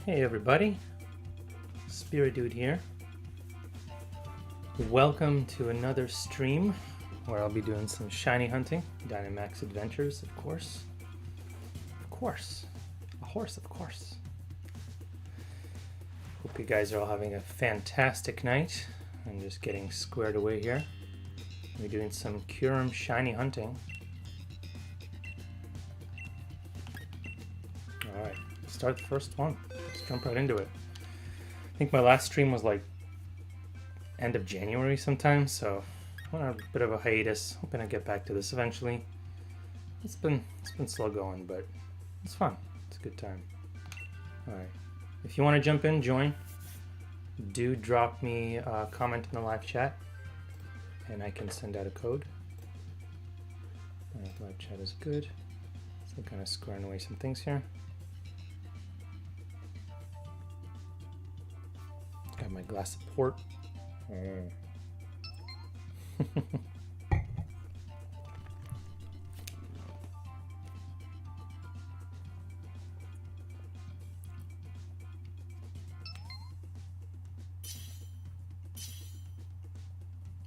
Hey everybody, Spiridude here. Welcome to another stream where I'll be doing some shiny hunting. Dynamax Adventures, of course. Of course. A horse, of course. Hope you guys are all having a fantastic night. I'm just getting squared away here. We're doing some Kyurem shiny hunting. Alright, let's start the first one. Let's jump right into it. I think my last stream was like end of January sometime, so I'm on a bit of a hiatus. Hoping to get back to this eventually. It's been slow going, but it's fun. It's a good time. Alright. If you want to jump in, join. Do drop me a comment in the live chat and I can send out a code. Alright, live chat is good. So I'm kind of squaring away some things here. Got my glass of port.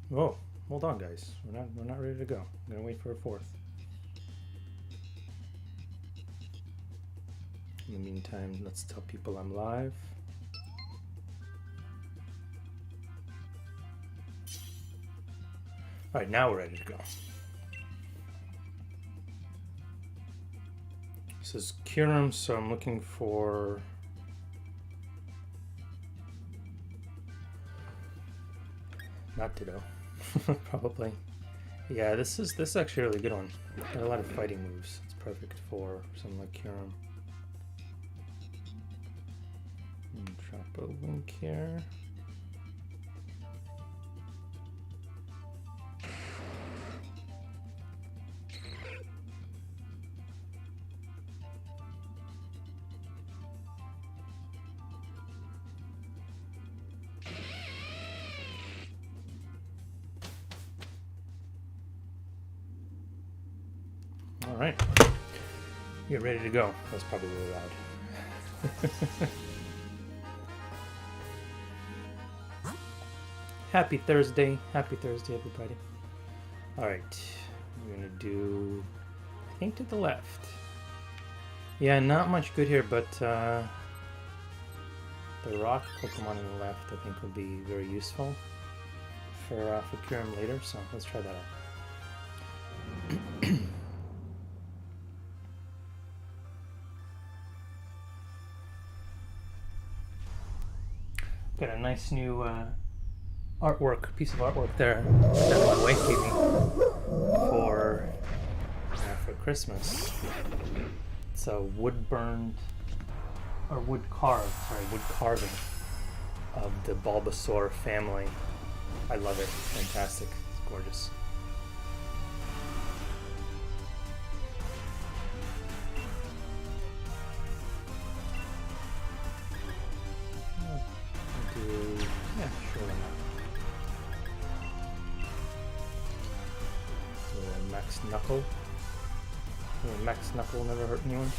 Whoa, hold on guys. We're not ready to go. I'm gonna wait for a fourth. In the meantime, let's tell people I'm live. All right, now we're ready to go. This is Kyurem, so I'm looking for not Ditto, probably. Yeah, this is actually a really good one. Got a lot of fighting moves. It's perfect for something like Kyurem. Drop a link here. All right, get ready to go. That's probably really loud. Happy Thursday, everybody. All right, we're gonna do, I think, to the left. Yeah, not much good here, but the rock Pokemon on the left, I think, will be very useful for Kyurem later. So let's try that out. Got a nice new piece of artwork there that my wife gave me for Christmas. It's a wood carving of the Bulbasaur family. I love it. Fantastic. It's gorgeous. Yeah, sure enough. Max Knuckle. Max Knuckle never hurt anyone.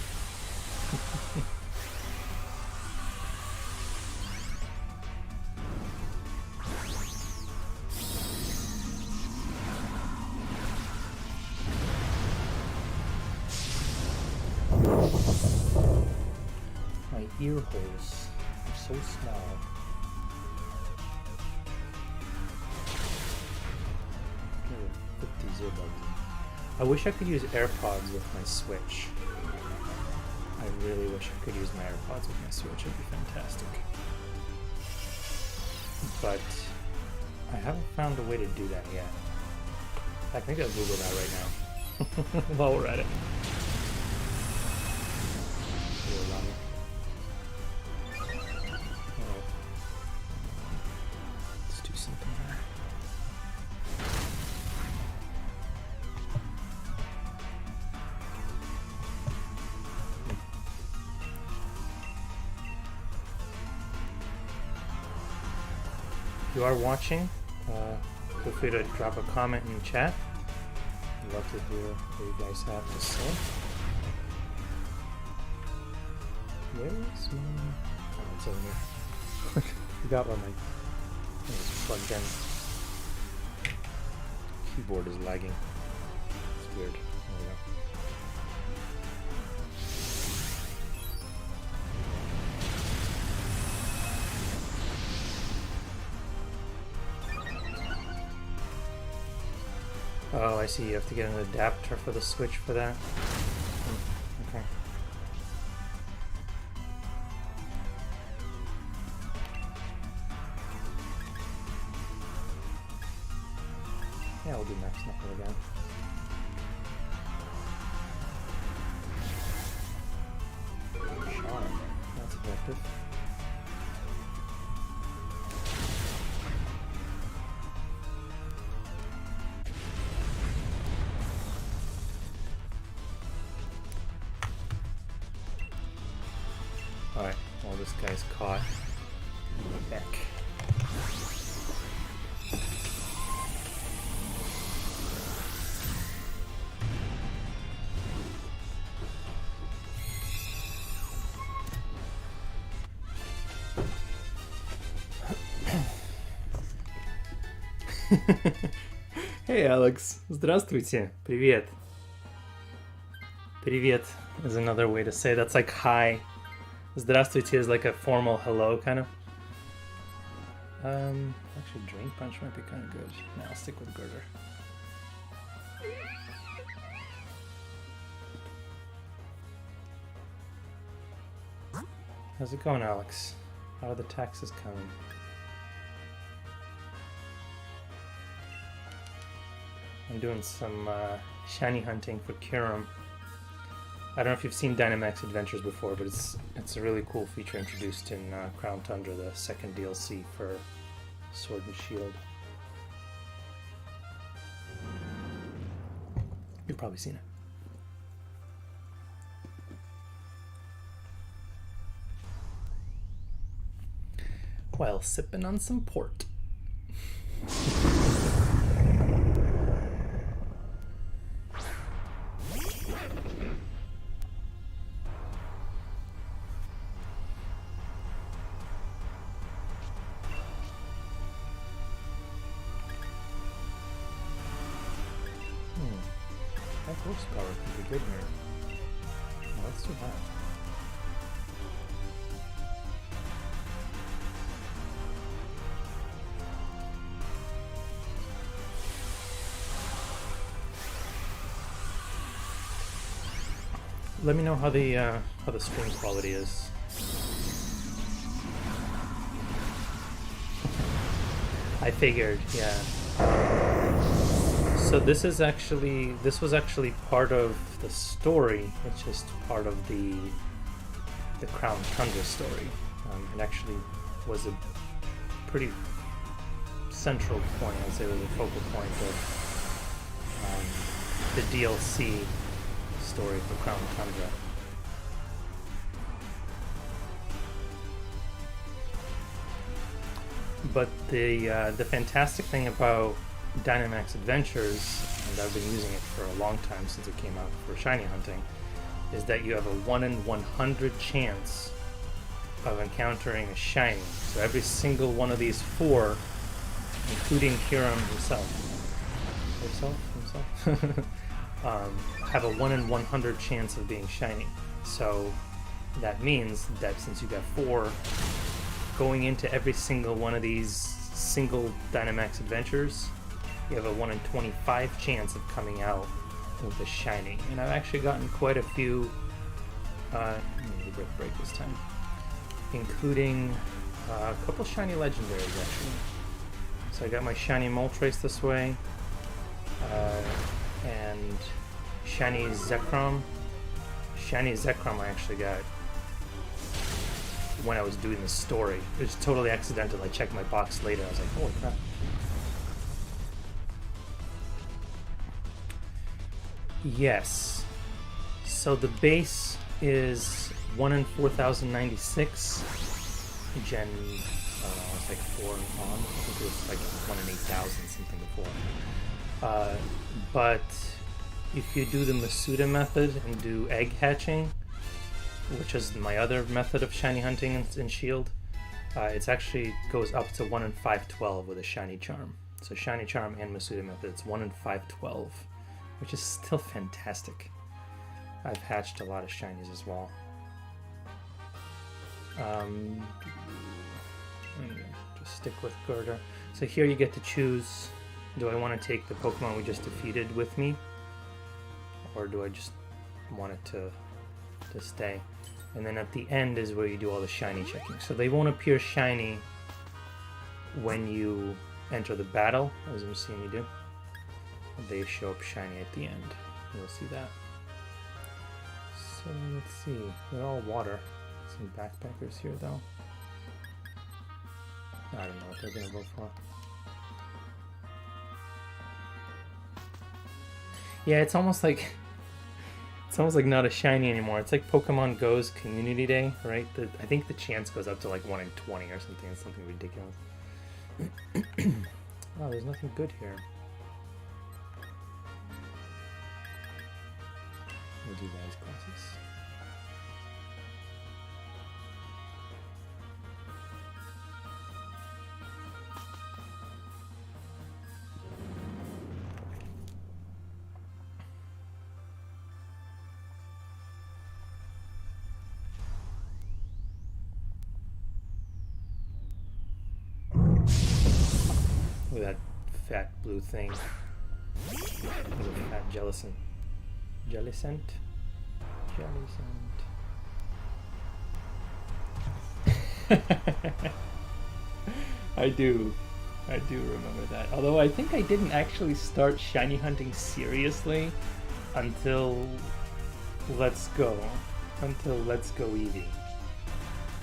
My ear holes are so small. I wish I could use AirPods with my Switch. I really wish I could use my AirPods with my Switch. It'd be fantastic. But I haven't found a way to do that yet. I think I'll Google that right now while we're at it. Let's do something there. If you are watching, feel free to drop a comment in the chat. I'd love to hear what you guys have to say. Where is my... laptops over here. Forgot where my thing is plugged in. Keyboard is lagging. It's weird. There we go. Oh, I see. You have to get an adapter for the Switch for that. Okay. Yeah, we'll do Max Knuckle again. Charm. That's effective. Alright, well this guy's caught. Back. Hey Alex, здравствуйте, привет. Привет is another way to say that's like hi. Здравствуйте is like a formal hello, kind of. Actually, Drain Punch might be kind of good. No, I'll stick with Girder. How's it going, Alex? How are the taxes coming? I'm doing some shiny hunting for Kyurem. I don't know if you've seen Dynamax Adventures before, but it's a really cool feature introduced in Crown Tundra, the second DLC for Sword and Shield. You've probably seen it. While sipping on some port. Horsepower could be good here. No, that's too high. Let me know how the stream quality is. I figured, yeah. So this was actually part of the story. It's just part of the Crown Tundra story. It actually was a pretty central point. I'd say it was a focal point of the DLC story for Crown Tundra. But the fantastic thing about Dynamax Adventures, and I've been using it for a long time since it came out for shiny hunting, is that you have a 1 in 100 chance of encountering a shiny. So every single one of these 4, including Kyurem himself, have a 1 in 100 chance of being shiny. So that means that since you got 4, going into every single one of these single Dynamax Adventures, you have a 1 in 25 chance of coming out with a shiny. And I've actually gotten quite a few, maybe break this time, including a couple shiny legendaries actually. So I got my shiny Moltres this way, and shiny Zekrom. Shiny Zekrom I actually got when I was doing the story. It was totally accidental. I checked my box later. I was like, holy crap. Yes. So the base is 1 in 4096. Gen, it's like 4 on. I think it was like 1 in 8000 something before. But if you do the Masuda method and do egg hatching, which is my other method of shiny hunting in Shield, It's actually goes up to 1 in 512 with a shiny charm. So shiny charm and Masuda method, it's 1 in 512, which is still fantastic. I've hatched a lot of shinies as well. Just stick with Gerda. So here you get to choose, do I want to take the Pokemon we just defeated with me? Or do I just want it to stay? And then at the end is where you do all the shiny checking. So they won't appear shiny when you enter the battle, as I'm seeing you do. They show up shiny at the end. You'll see that. So let's see. They're all water. Some backpackers here though. I don't know what they're gonna go for. Yeah, it's almost like not a shiny anymore. It's like Pokemon Go's Community Day, right? I think the chance goes up to like 1 in 20 or something. It's something ridiculous. Oh, there's nothing good here. We'll do those classes. With that fat blue thing. Fat Jellicent. Jellicent? I do remember that. Although I think I didn't actually start shiny hunting seriously until Let's Go Eevee.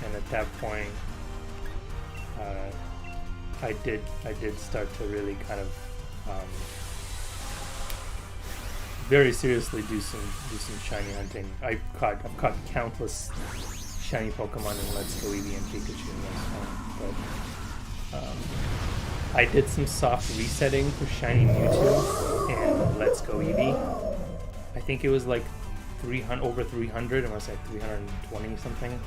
And at that point, I did start to really kind of very seriously do some shiny hunting. I've caught countless shiny Pokemon in Let's Go Eevee and Pikachu in this one, but I did some soft resetting for shiny Mewtwo and Let's Go Eevee. I think it was like over 300, I want to say 320 something.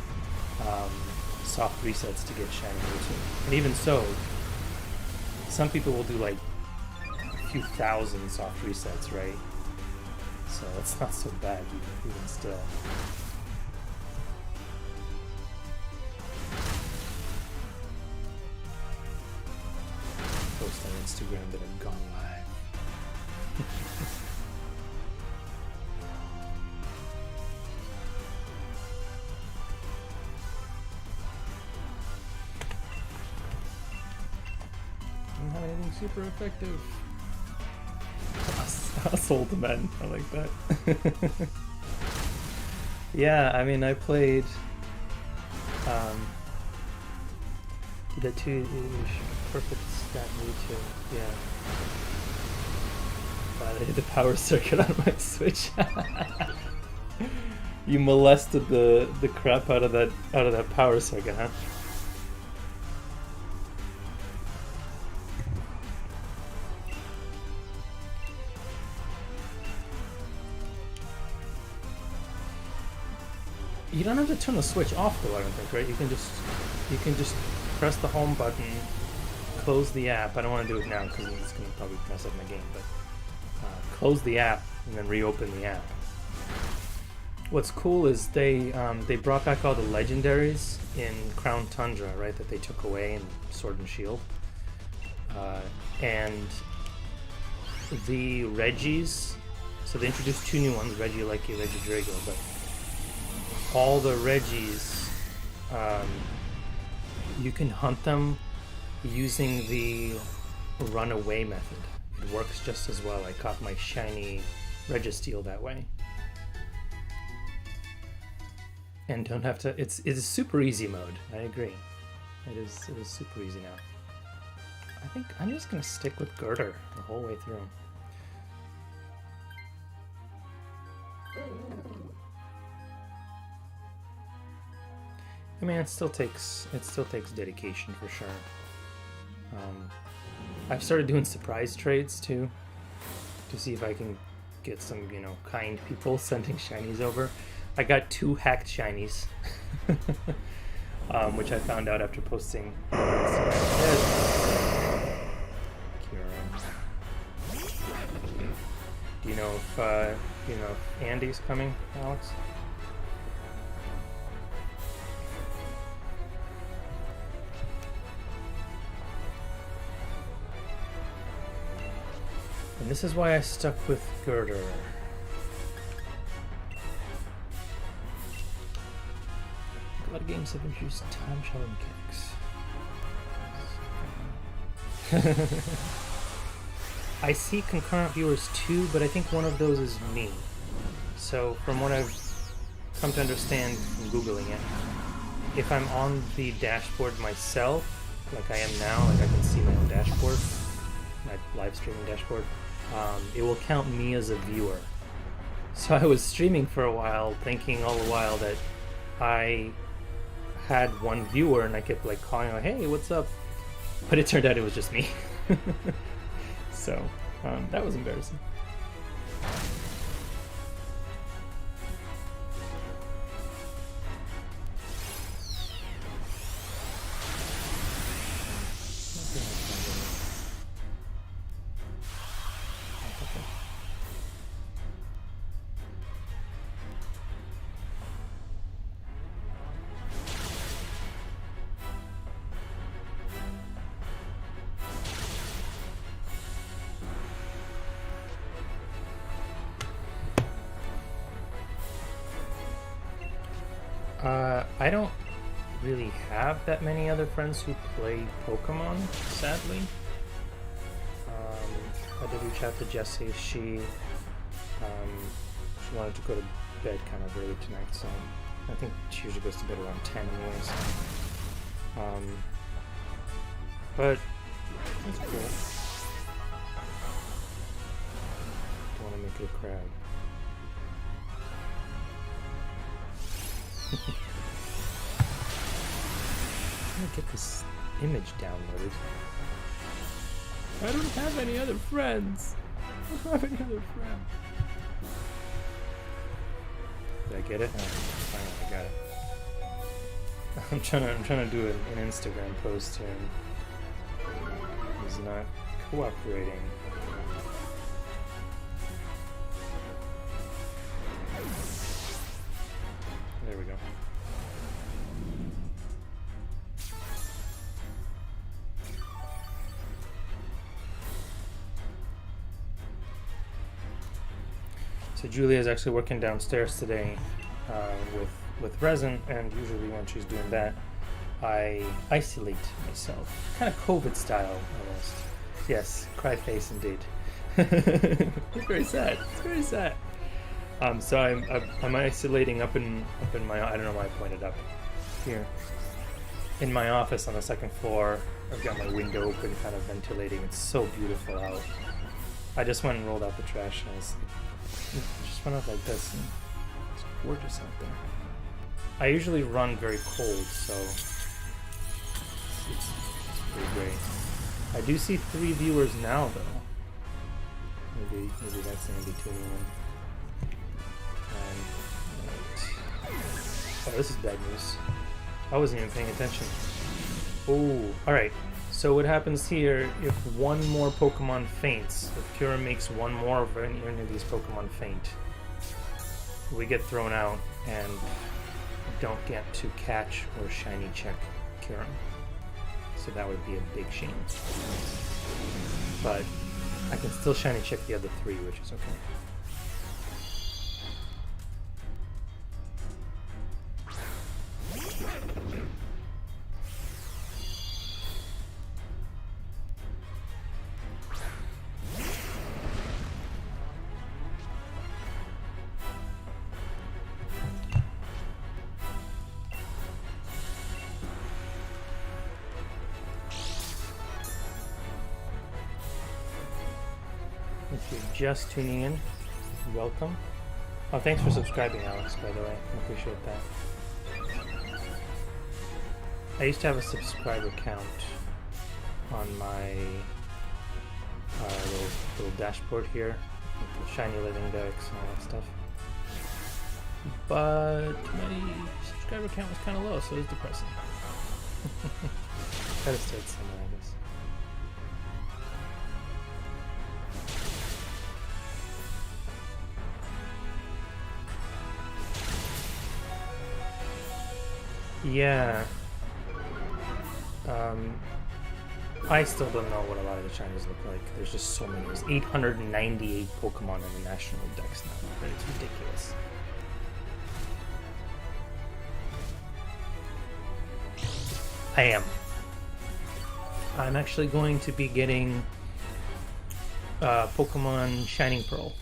Soft resets to get shiny Mewtwo, and even so, some people will do like a few thousand soft resets, right? So it's not so bad even still. Post on Instagram that I've gone live. Don't have anything super effective. Assault men, I like that. Yeah, I mean, I played the two perfect stat Mewtwo, yeah. I hit the power circuit on my Switch. You molested the crap out of that power circuit, huh? You don't have to turn the Switch off though, I don't think, right? You can just press the home button, close the app. I don't want to do it now because it's going to probably mess up my game, but close the app and then reopen the app. What's cool is they brought back all the legendaries in Crown Tundra, right, that they took away in Sword and Shield. And the Reggies, so they introduced 2 new ones, Regieleki, Regidrago, but all the Reggies, you can hunt them using the runaway method. It works just as well. I caught my shiny Registeel that way. And don't have to, it's super easy mode, I agree. It is super easy now. I think I'm just gonna stick with Girder the whole way through. I mean, it still takes dedication for sure. I've started doing surprise trades too, to see if I can get some, kind people sending shinies over. I got 2 hacked shinies. which I found out after posting on Instagram. Kyurem. Do you know if Andy's coming, Alex? And this is why I stuck with Girder. A lot of games have introduced time travel mechanics. I see concurrent viewers too, but I think one of those is me. So from what I've come to understand from Googling it, if I'm on the dashboard myself, like I am now, like I can see my own dashboard, my live streaming dashboard, it will count me as a viewer. So I was streaming for a while, thinking all the while that I had one viewer, and I kept like calling out, "Hey, what's up?" But it turned out it was just me. So that was embarrassing. I don't really have that many other friends who play Pokemon, sadly. I did reach out to Jessie. She wanted to go to bed kind of early tonight, so I think she usually goes to bed around 10 anyways. But it's cool. Don't want to make it a crowd. I'm gonna get this image downloaded. I don't have any other friends. I don't have any other friends. Did I get it? Oh, finally, I got it. I'm trying to do an Instagram post here. He's not cooperating. There we go. So Julia is actually working downstairs today with resin, and usually when she's doing that, I isolate myself, kind of COVID style almost. Yes, cry face indeed. It's very sad. It's very sad. So I'm isolating up in my, I don't know why I pointed up here, in my office on the second floor. I've got my window open, kind of ventilating. It's so beautiful out. I just went and rolled out the trash, and it just went out like this, and it's gorgeous out there. I usually run very cold, so it's pretty great. I do see 3 viewers now, though. Maybe that's Andy tuning in. Oh, this is bad news. I wasn't even paying attention. Oh, alright. So what happens here, if one more Pokemon faints, if Kyurem makes one more of any of these Pokemon faint, we get thrown out and don't get to catch or shiny check Kyurem. So that would be a big shame. But I can still shiny check the other 3, which is okay. If you're just tuning in, welcome. Oh, thanks for subscribing, Alex, by the way. I appreciate that. I used to have a subscriber count on my little dashboard here, with the shiny living decks and all that stuff. but my subscriber count was kind of low, so it was depressing. Gotta start somewhere, I guess. Yeah. I still don't know what a lot of the shinies look like. There's just so many. There's 898 Pokemon in the national dex now. Right? It's ridiculous. I am. I'm actually going to be getting Pokemon Shining Pearl.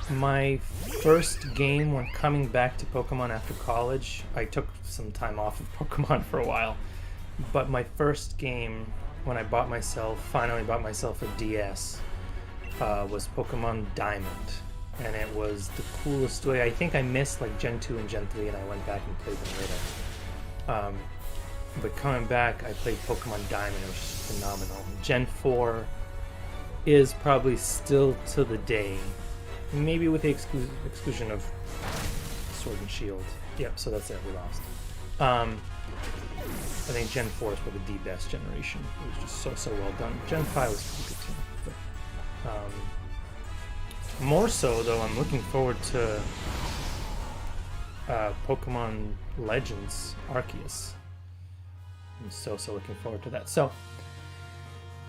My first game when coming back to Pokemon after college, I took some time off of Pokemon for a while, but my first game when I finally bought myself a DS, was Pokemon Diamond, and it was the coolest way. I think I missed like Gen 2 and Gen 3 and I went back and played them later. But coming back, I played Pokemon Diamond, it was just phenomenal. Gen 4 is probably still to the day, maybe with the exclusion of Sword and Shield. Yep, so that's it, we lost. I think Gen 4 is probably the best generation. It was just so well done. Gen 5 was pretty good too. But, more so, though, I'm looking forward to Pokemon Legends Arceus. I'm so looking forward to that. So,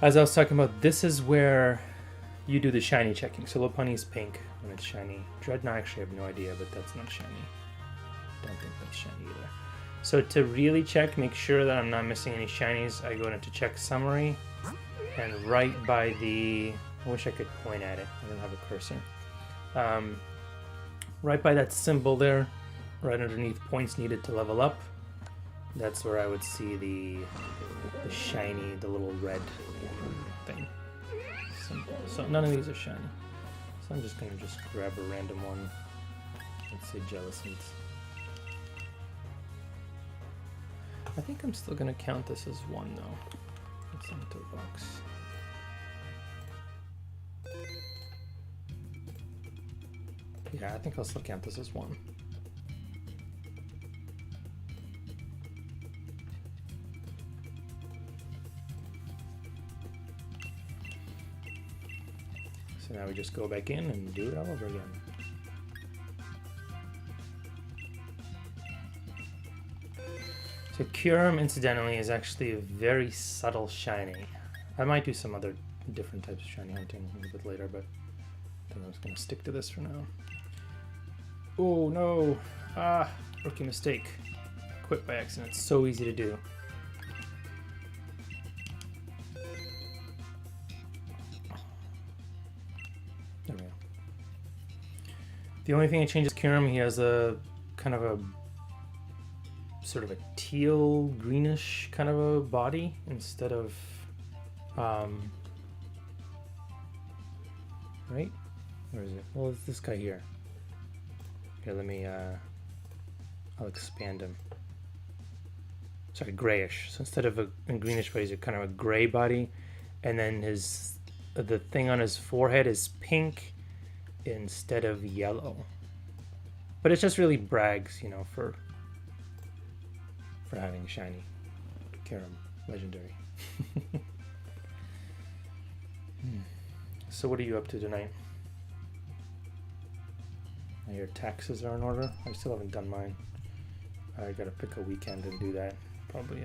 as I was talking about, this is where you do the shiny checking. So Lopunny is pink when it's shiny. Dreadnought, actually, I have no idea, but that's not shiny. Don't think that's shiny either. So to really check, make sure that I'm not missing any shinies, I go into check summary, and right by the, I wish I could point at it, I don't have a cursor. Right by that symbol there, right underneath points needed to level up, that's where I would see the shiny, the little red thing. So none of these are shiny. So I'm just going to grab a random one. Let's say Jellicent. I think I'm still going to count this as one though. Let's enter a box. Yeah, I think I'll still count this as one. So now we just go back in and do it all over again. So Kyurem, incidentally, is actually a very subtle shiny. I might do some other different types of shiny hunting a little bit later, but I think I'm just going to stick to this for now. Oh no! Ah, rookie mistake. Quit by accident. It's so easy to do. There we go. The only thing that changes Kyurem, he has a kind of a sort of a teal greenish kind of a body instead of right? Where is it? Well, it's this guy here. Here, let me I'll expand him. Sorry, grayish. So instead of a greenish body, he's kind of a gray body, and then the thing on his forehead is pink instead of yellow. But it's just really brags, you know, for having shiny Kyurem, legendary. So what are you up to tonight? Your taxes are in order. I still haven't done mine. I gotta pick a weekend and do that. Probably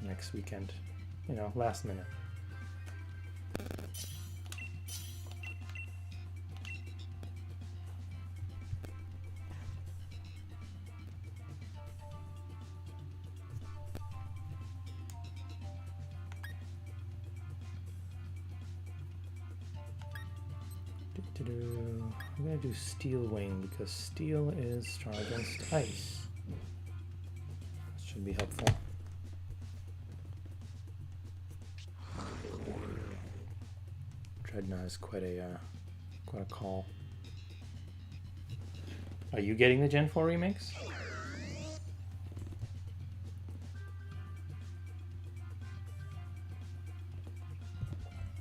next weekend. You know, last minute. I'm gonna do Steel Wing because Steel is strong against ice. That should be helpful. Dreadnought is quite a call. Are you getting the Gen 4 remakes?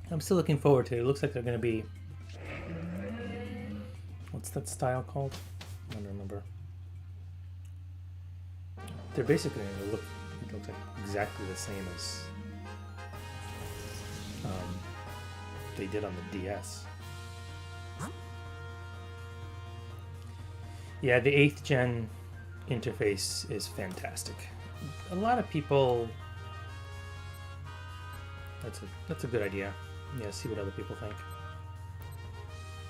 I'm still looking forward to it. It looks like they're going to be What's that style called? I don't remember. They're basically it looks like exactly the same as they did on the DS. Yeah, the 8th gen interface is fantastic. A lot of people. That's a good idea. Yeah, see what other people think.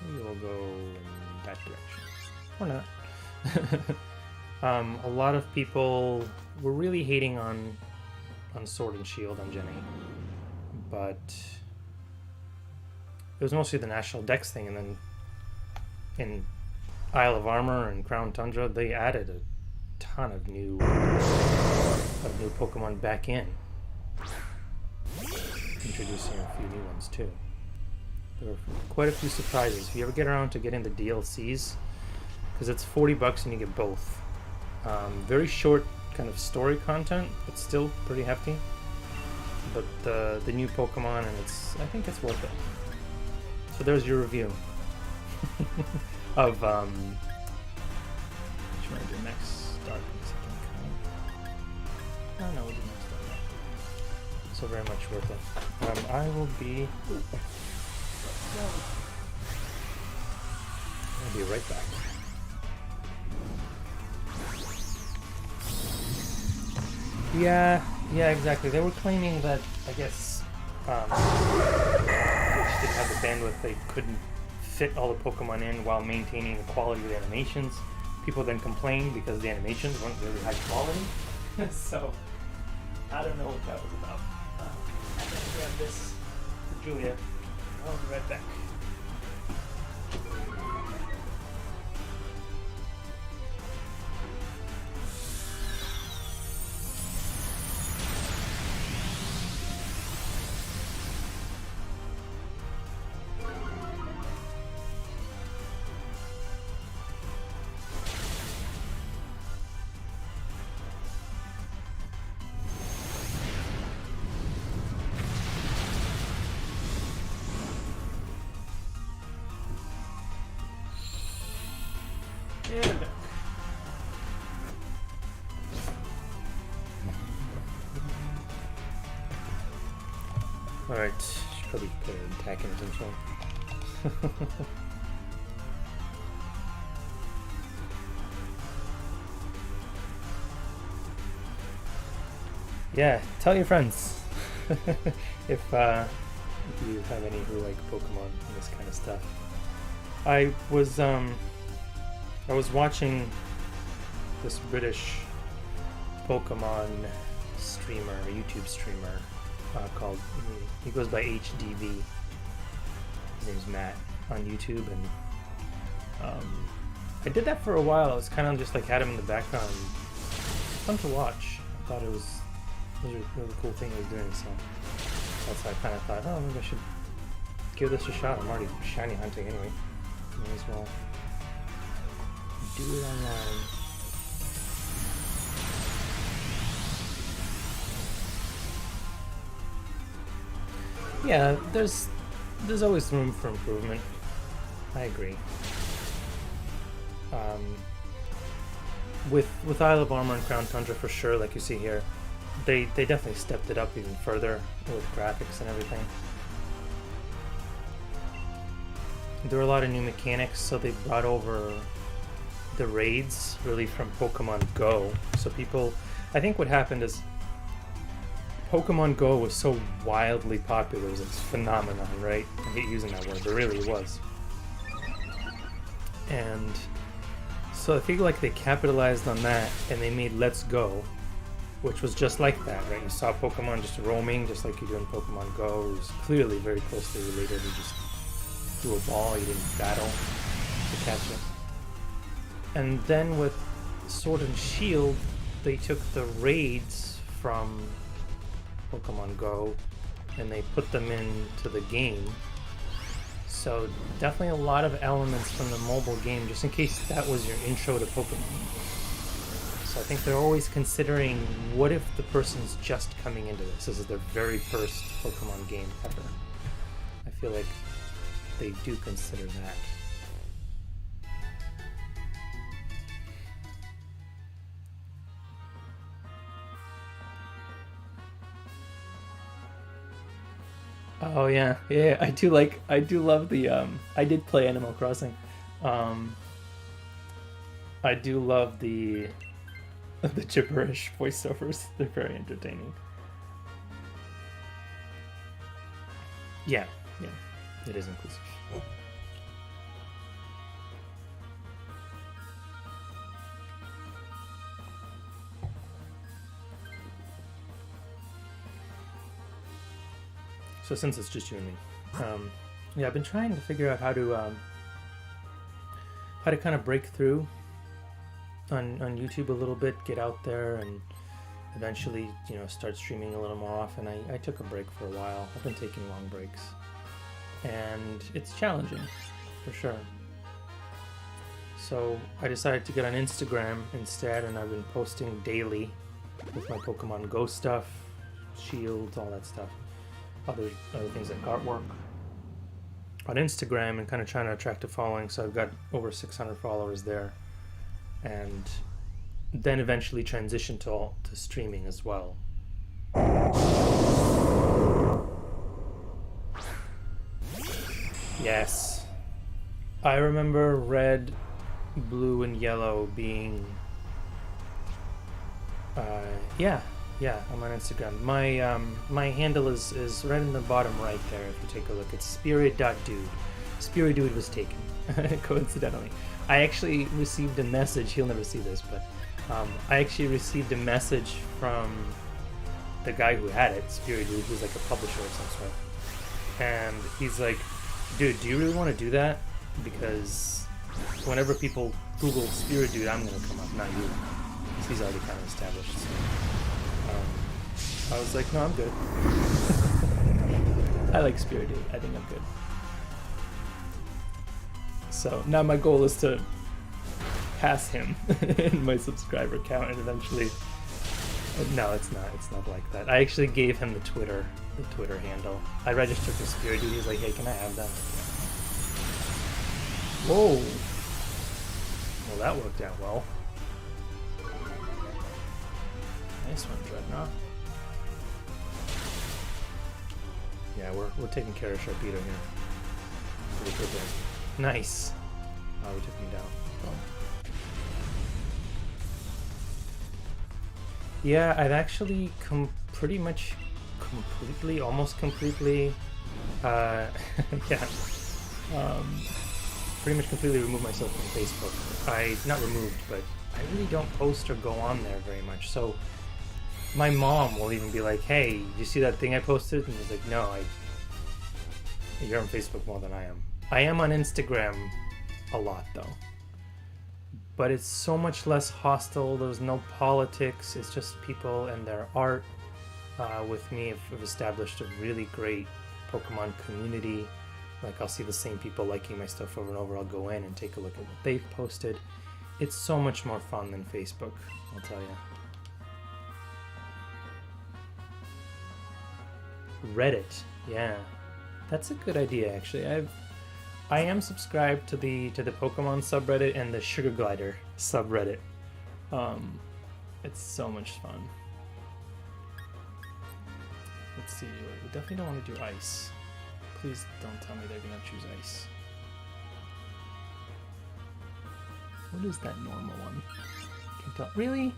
Maybe we'll go in that direction. Or not. A lot of people were really hating on Sword and Shield on Gen 8. But it was mostly the National Dex thing, and then in Isle of Armor and Crown Tundra, they added a ton of new Pokemon back in. Introducing a few new ones too. There were quite a few surprises. If you ever get around to getting the DLCs, because it's $40 and you get both. Very short kind of story content, but still pretty hefty. But the new Pokemon, and I think it's worth it. So there's your review of which one I do next? Darkness, I think. Oh no, we do next Darkness. So very much worth it. I will be. I'll be right back. Yeah, exactly. They were claiming that, I guess, Twitch didn't have the bandwidth. They couldn't fit all the Pokemon in while maintaining the quality of the animations. People then complained because the animations weren't really high quality. So, I don't know what that was about. I'm going to grab this for Julia. I'll be right back. Alright, should probably put an attack in some sort. Yeah, tell your friends if you have any who like Pokemon and this kind of stuff. I was watching this British Pokemon streamer, a YouTube streamer, called, he goes by HDV. His name's Matt on YouTube, and I did that for a while. I was kind of just like had him in the background. Fun to watch. I thought it was a really cool thing he was doing, so that's why I kind of thought, oh, maybe I should give this a shot. I'm already shiny hunting anyway. May as well do it online. Yeah, there's always room for improvement. I agree. With Isle of Armor and Crown Tundra for sure, like you see here, they definitely stepped it up even further with graphics and everything. There were a lot of new mechanics, so they brought over the raids really from Pokemon Go. So people, I think what happened is Pokemon Go was so wildly popular, it was this phenomenon, right? I hate using that word, but really it was. And so I feel like they capitalized on that and they made Let's Go, which was just like that, right? You saw Pokemon just roaming, just like you do in Pokemon Go. It was clearly very closely related. You just threw a ball, you didn't battle to catch it. And then with Sword and Shield, they took the raids from Pokemon Go and they put them into the game. So definitely a lot of elements from the mobile game, just in case that was your intro to Pokemon. So I think they're always considering, what if the person's just coming into this? This is their very first Pokemon game ever. I feel like they do consider that. Oh yeah, yeah. I do love the. I did play Animal Crossing. I do love the gibberish voiceovers. They're very entertaining. Yeah, it is inclusive. So since it's just you and me, yeah, I've been trying to figure out how to kind of break through on YouTube a little bit, get out there, and eventually, start streaming a little more often. I took a break for a while. I've been taking long breaks, and it's challenging, for sure. So I decided to get on Instagram instead, and I've been posting daily with my Pokemon Go stuff, shields, all that stuff. Other things like artwork on Instagram, and kind of trying to attract a following. So I've got over 600 followers there, and then eventually transition to streaming as well. Yes, I remember red, blue, and yellow being yeah, I'm on Instagram. My handle is right in the bottom right there. If you take a look, it's spirit.dude. Spiridude was taken coincidentally. I actually received a message. He'll never see this, but I actually received a message from the guy who had it, Spiridude, who's like a publisher of some sort. And he's like, dude, do you really want to do that? Because whenever people Google Spiridude, I'm going to come up, not you. Because he's already kind of established. So, I was like, no, I'm good. I like Spiridude. I think I'm good. So now my goal is to pass him in my subscriber count, and eventually. No, it's not like that. I actually gave him the Twitter handle. I registered for Spiridude. He's like, hey, can I have that? Whoa. Well, that worked out well. Nice one, Dreadnought. Yeah, we're taking care of Sharpedo here. Pretty quickly. Nice. Oh, we took him down. Oh. Yeah, I've actually almost completely, pretty much completely removed myself from Facebook. Not removed, but I really don't post or go on there very much. So my mom will even be like, hey, you see that thing I posted? And I was like, no, you're on Facebook more than I am. I am on Instagram a lot, though. But it's so much less hostile. There's no politics. It's just people and their art. With me, I've established a really great Pokemon community. Like, I'll see the same people liking my stuff over and over. I'll go in and take a look at what they've posted. It's so much more fun than Facebook, I'll tell you. Reddit, yeah. That's a good idea, actually. I am subscribed to the Pokemon subreddit and the Sugar Glider subreddit. It's so much fun. Let's see. We definitely don't want to do ice. Please don't tell me they're gonna choose ice. What is that normal one? Can't tell. Really?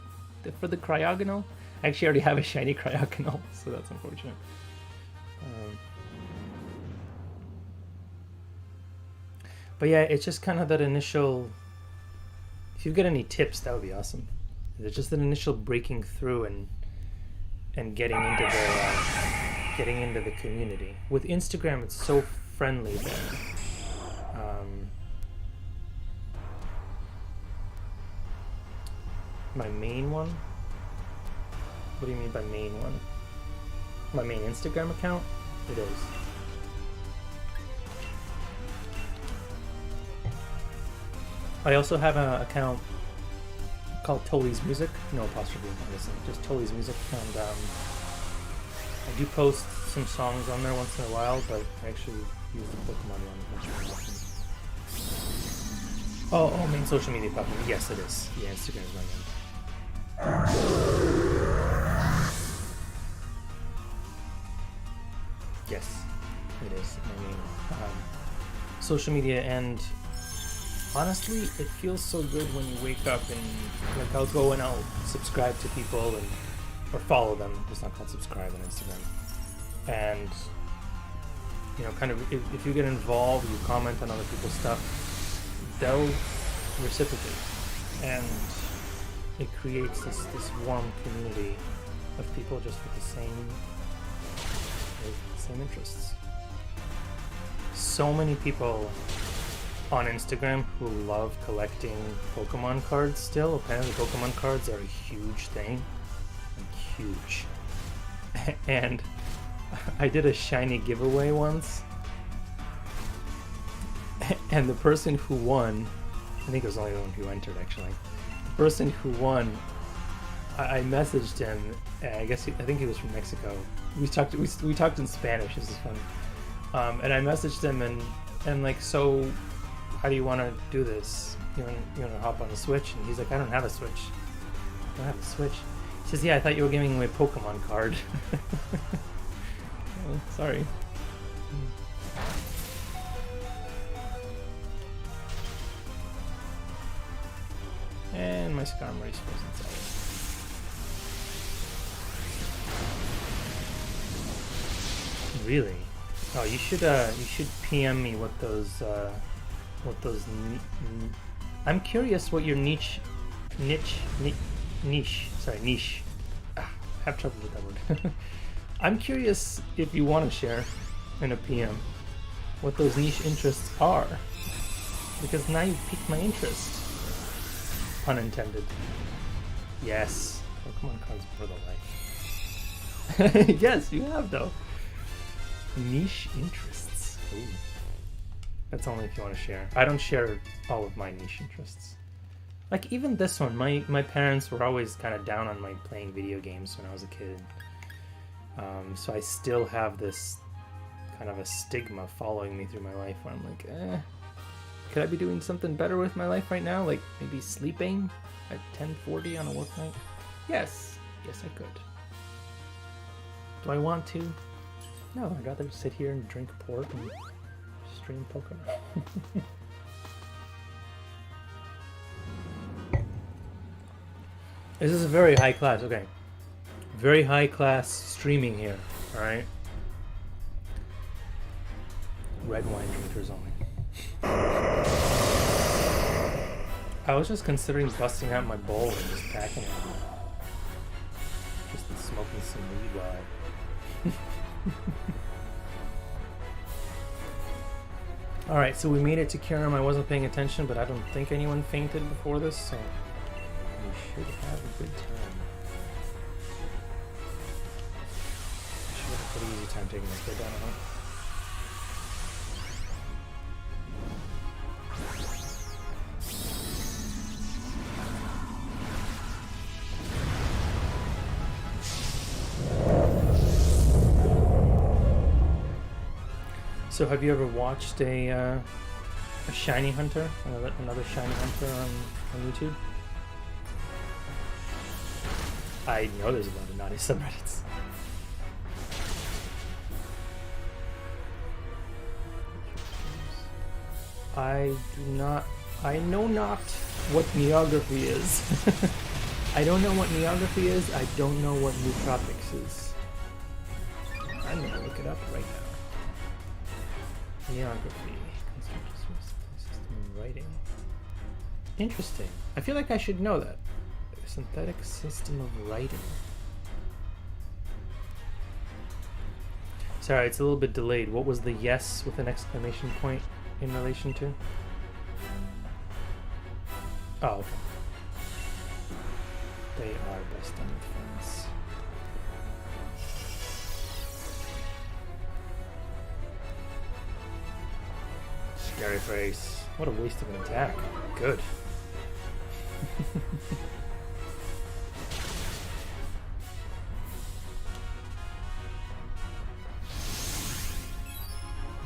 For the Cryogonal? I actually already have a shiny Cryogonal, so that's unfortunate. But yeah, it's just kind of that initial. If you get any tips, that would be awesome. It's just that initial breaking through and getting into the community. With Instagram, it's so friendly there. My main one? What do you mean by main one? My main Instagram account? It is. I also have an account called Tolly's Music. No apostrophe, obviously. Just Tolly's Music. And I do post some songs on there once in a while, but I actually use the Pokemon one much more often. Oh, main social media platform. Yes, it is. Yeah, Instagram is my main. Yes. social media, and honestly, it feels so good when you wake up and like I'll go and I'll subscribe to people and or follow them. It's not called subscribe on Instagram. And you know, kind of if you get involved, you comment on other people's stuff, they'll reciprocate, and it creates this warm community of people just with the same interests. So many people on Instagram who love collecting Pokemon cards still. Apparently Pokemon cards are a huge thing. Like, huge. And I did a shiny giveaway once. And the person who won, I think it was the only one who entered actually. The person who won, I messaged him. I think he was from Mexico. We talked in Spanish. This is fun. And I messaged him and like, so how do you want to do this? You want to hop on the Switch? And he's like, I don't have a Switch. I don't have a Switch. He says, yeah, I thought you were giving away a Pokemon card. Oh, sorry. And my Skarmory was inside. Really? Oh, you should PM me what those I'm curious what your niche. I have trouble with that word. I'm curious if you want to share in a PM what those niche interests are, because now you've piqued my interest. Pun intended. Yes, Pokemon cards for the life. Yes, you have though. Niche interests. Ooh. That's only if you want to share. I don't share all of my niche interests. Like even this one, my parents were always kind of down on my playing video games when I was a kid. So I still have this kind of a stigma following me through my life where I'm like, could I be doing something better with my life right now? Like maybe sleeping at 10:40 on a work night? Yes, I could. Do I want to? No, I'd rather sit here and drink port and stream Pokemon. This is a very high class, okay. Very high class streaming here, alright? Red wine drinkers only. I was just considering busting out my bowl and just packing it. Just smoking some weed while Alright, so we made it to Kyurem. I wasn't paying attention, but I don't think anyone fainted before this, so we should have a good time. I should have a pretty easy time taking my kid down, huh? So have you ever watched a shiny hunter, another shiny hunter on YouTube? I know there's a lot of naughty subreddits. I know not what neography is. I don't know what neography is. I don't know what nootropics is. I'm gonna look it up right now. Neography. System of writing. Interesting. I feel like I should know that. Synthetic system of writing. Sorry, it's a little bit delayed. What was the yes with an exclamation point in relation to? Oh, okay. They are best friends. Scary face. What a waste of an attack. Good.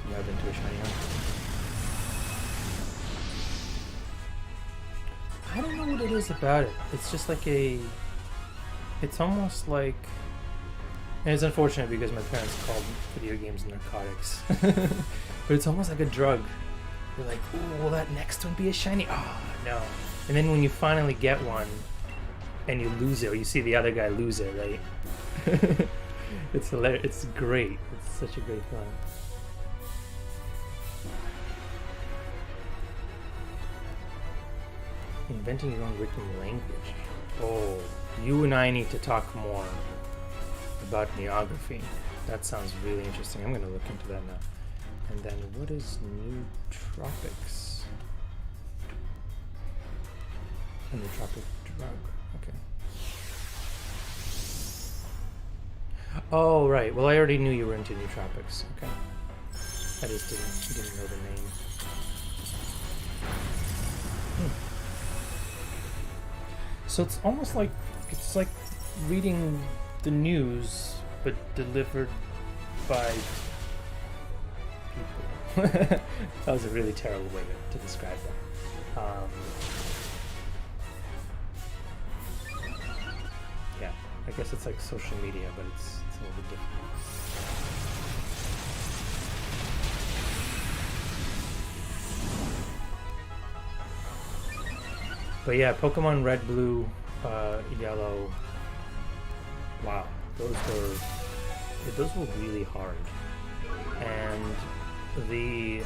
Never been to a shiny hunt. I don't know what it is about it. It's just like it's almost like, and it's unfortunate because my parents called video games narcotics. But it's almost like a drug. You're like, ooh, will that next one be a shiny? Oh, no. And then when you finally get one and you lose it, or you see the other guy lose it, right? It's hilarious. It's great. It's such a great feeling. Inventing your own written language. Oh, you and I need to talk more about neography. That sounds really interesting. I'm going to look into that now. And then what is nootropics? A nootropic drug. Okay. Oh, right. Well, I already knew you were into nootropics. Okay. I just didn't know the name. So it's almost like reading the news, but delivered by people. That was a really terrible way to describe that. Yeah, I guess it's like social media, but it's a little bit different. But yeah, Pokemon Red, Blue, Yellow. Wow, those were really hard, and the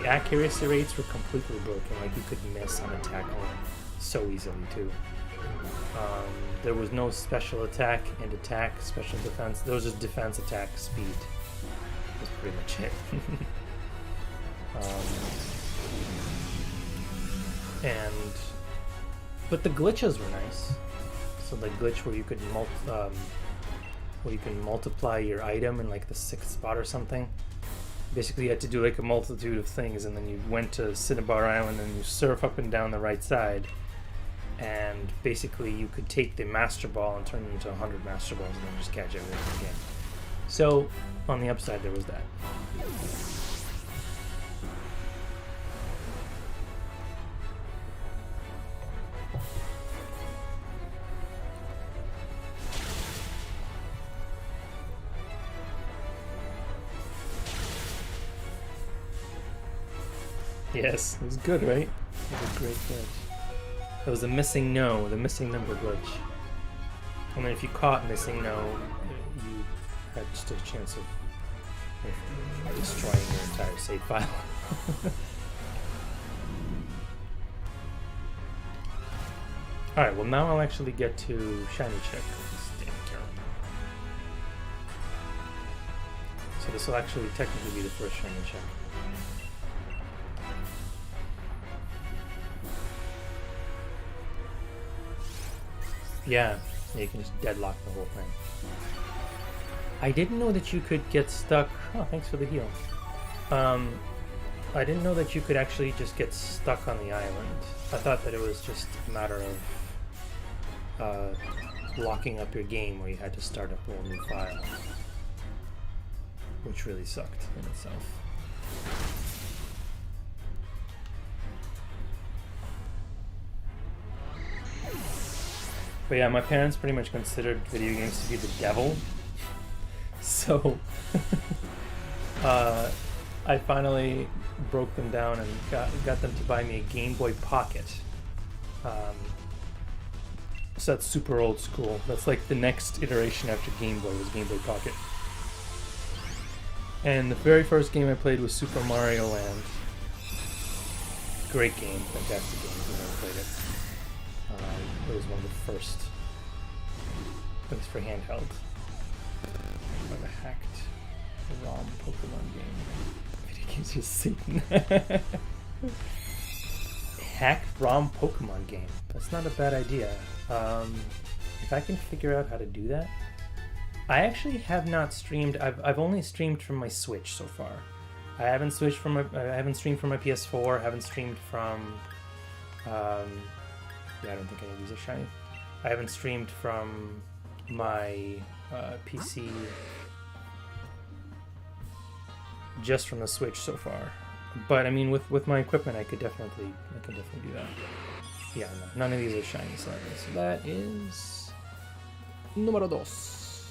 accuracy rates were completely broken. Like you could miss on a tackle so easily too. There was no special attack and attack, special defense. There was just defense, attack, speed. That's pretty much it. But the glitches were nice. So the glitch where you could multiply your item in like the 6th spot or something. Basically, you had to do like a multitude of things, and then you went to Cinnabar Island and you surf up and down the right side. And basically, you could take the Master Ball and turn it into 100 Master Balls and then just catch everything again. So on the upside, there was that. Yes, it was good, right? It was a great glitch. That was the missing no, the missing number glitch. And then if you caught missing no, you had just a chance of destroying your entire save file. Alright, well now I'll actually get to Shiny Check. Damn Kyurem. So this will actually technically be the first Shiny Check. Yeah, you can just deadlock the whole thing. I didn't know that you could get stuck. Oh, thanks for the heal. I didn't know that you could actually just get stuck on the island. I thought that it was just a matter of locking up your game where you had to start up a whole new file, which really sucked in itself. But yeah, my parents pretty much considered video games to be the devil. So I finally broke them down and got them to buy me a Game Boy Pocket. So that's super old school. That's like the next iteration after Game Boy was Game Boy Pocket. And the very first game I played was Super Mario Land. Great game, fantastic game if you've never played it. It was one of the first, at least for handheld. Of a hacked ROM Pokemon game. Video games are Satan. Hacked ROM Pokemon game. That's not a bad idea. If I can figure out how to do that. I actually have not streamed. I've only streamed from my Switch so far. I haven't streamed from my PS4. Haven't streamed from. Yeah, I don't think any of these are shiny. I haven't streamed from my PC, just from the Switch so far. But I mean, with my equipment, I could definitely do that. Yeah, no, none of these are shiny, sadly. So that is número dos.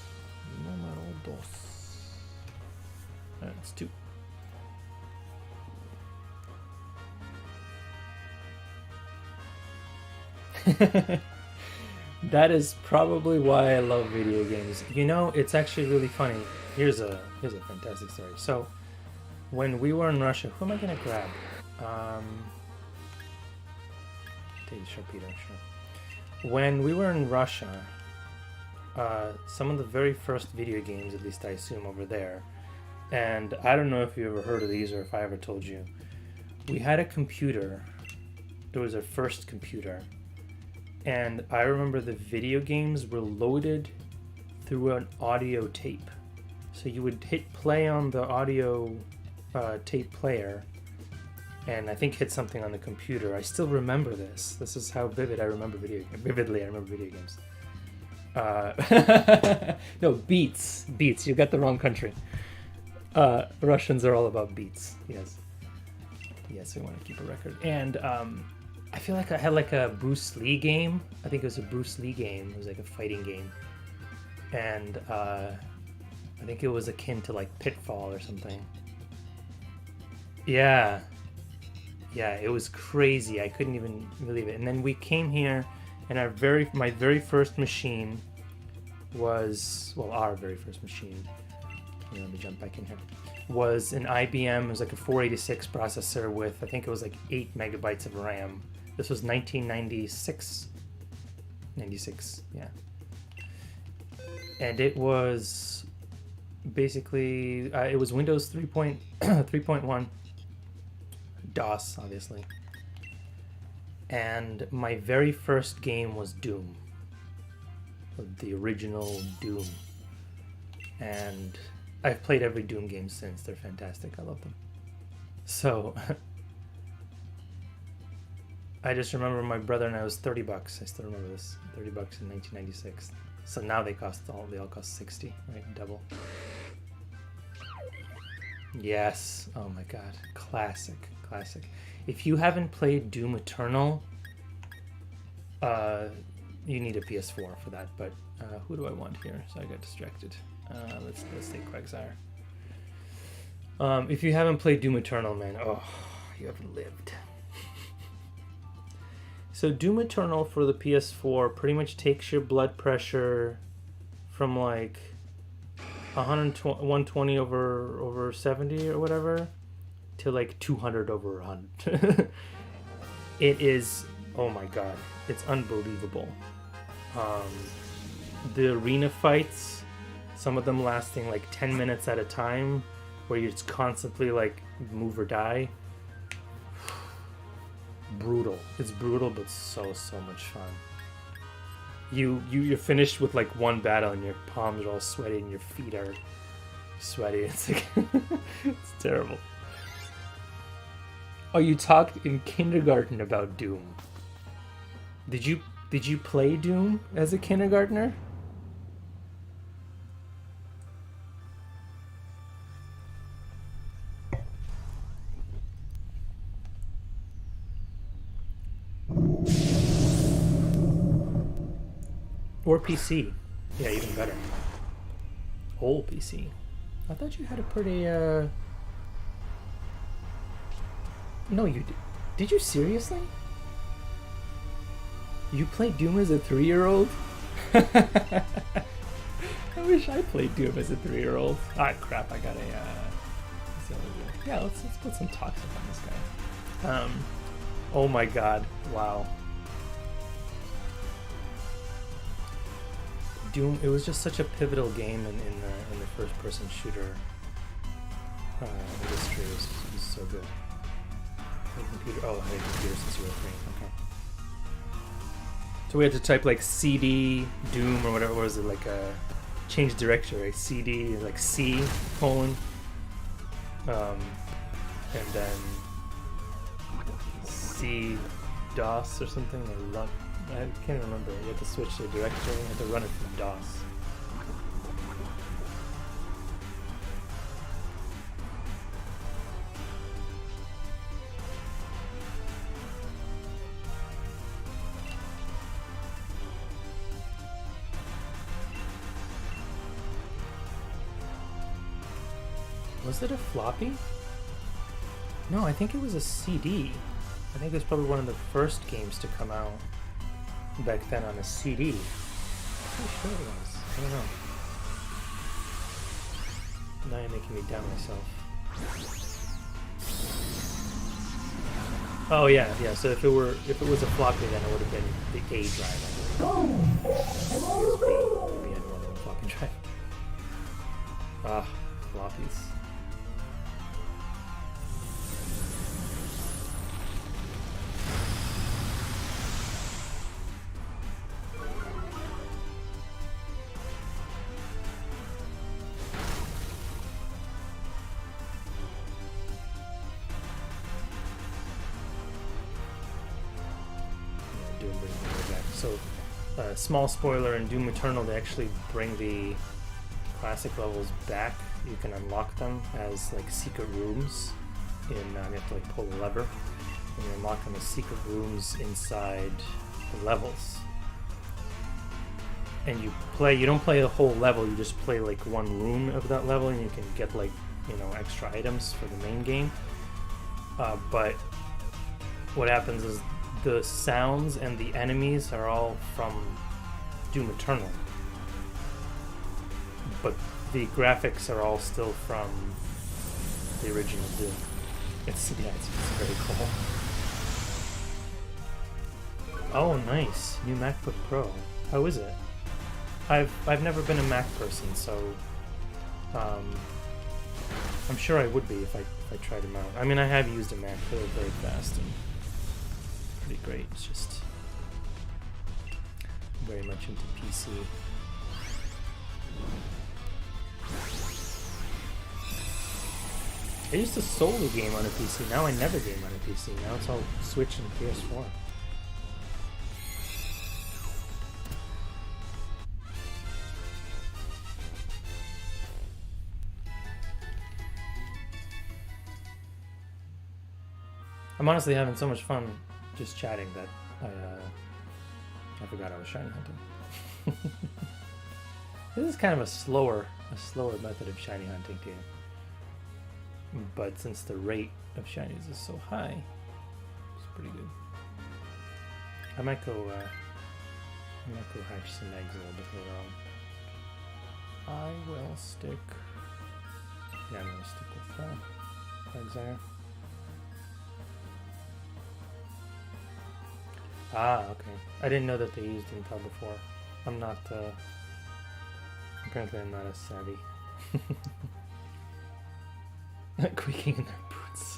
Número dos. That's 2. That is probably why I love video games. You know, it's actually really funny. Here's a fantastic story. So, when we were in Russia, who am I gonna grab? Take the Sharpedo, sure. When we were in Russia, some of the very first video games, at least I assume over there, and I don't know if you ever heard of these or if I ever told you, we had a computer. It was our first computer. And I remember the video games were loaded through an audio tape. So you would hit play on the audio tape player, and I think hit something on the computer. I still remember this. This is how vividly I remember video games. No, beats. You got the wrong country. Russians are all about beats. Yes, we want to keep a record. And I feel like I had like a Bruce Lee game. I think it was a Bruce Lee game. It was like a fighting game. And I think it was akin to like Pitfall or something. Yeah, it was crazy. I couldn't even believe it. And then we came here, and my very first machine was, well, our very first machine. Let me jump back in here. Was an IBM. It was like a 486 processor with, I think it was like 8 megabytes of RAM. This was 1996. 96, yeah. And it was basically, it was Windows 3.1, DOS, obviously. And my very first game was Doom. The original Doom. And I've played every Doom game since. They're fantastic. I love them. So I just remember my brother and I was $30. I still remember this. $30 in 1996. So now they all cost 60, right? Double. Yes. Oh my god. Classic. If you haven't played Doom Eternal, you need a PS4 for that, but who do I want here? So I got distracted. Let's take Quagsire. If you haven't played Doom Eternal, man, oh, you haven't lived. So Doom Eternal for the PS4 pretty much takes your blood pressure from like 120 over 70 or whatever to like 200 over 100. It is, oh my god, it's unbelievable. The arena fights, some of them lasting like 10 minutes at a time, where you're just constantly like move or die. Brutal. It's brutal, but so much fun. You're finished with like one battle and your palms are all sweaty and your feet are sweaty. It's like it's terrible. Oh, you talked in kindergarten about Doom. Did you play Doom as a kindergartner? Or PC. Yeah, even better. Old PC. I thought you had a pretty, No, you did. Did you seriously? You played Doom as a 3-year-old? I wish I played Doom as a 3-year-old. Ah, crap, I got a, yeah, let's put some toxic on this guy. Oh my god, wow. Doom, it was just such a pivotal game in the first-person shooter industry. It was so good. Computer, oh, I had a computer since you were 3. Okay. So we had to type like CD Doom or whatever was it, like a change directory, right? CD like C colon, and then C DOS or something. I can't remember. You had to switch the directory. You had to run it from DOS. Was it a floppy? No, I think it was a CD. I think it was probably one of the first games to come out. back then on a CD. I'm pretty sure it was. I don't know. Now you're making me doubt myself. Oh yeah. So if it was a floppy, then it would have been the A drive. I believe. We had more than one floppy drive. Ah, floppies. Small spoiler, in Doom Eternal they actually bring the classic levels back. You can unlock them as like secret rooms in you have to like pull a lever and you unlock them as secret rooms inside the levels. And you don't play the whole level, you just play like one room of that level and you can get like, you know, extra items for the main game. But what happens is the sounds and the enemies are all from Doom Eternal, but the graphics are all still from the original Doom. It's very cool. Oh, nice new MacBook Pro. How is it? I've never been a Mac person, so I'm sure I would be if I tried them out. I mean, I have used a Mac; they're very fast and pretty great. It's just very much into PC. I used to solely game on a PC. Now I never game on a PC. Now it's all Switch and PS4. I'm honestly having so much fun just chatting that I forgot I was shiny hunting. This is kind of a slower method of shiny hunting too. But since the rate of shinies is so high, it's pretty good. I might go hatch some eggs a little bit later on. I will stick. Yeah, I'm gonna stick with eggs there. Ah, okay. I didn't know that they used Intel before. I'm not, apparently I'm not as savvy. Squeaking in their boots.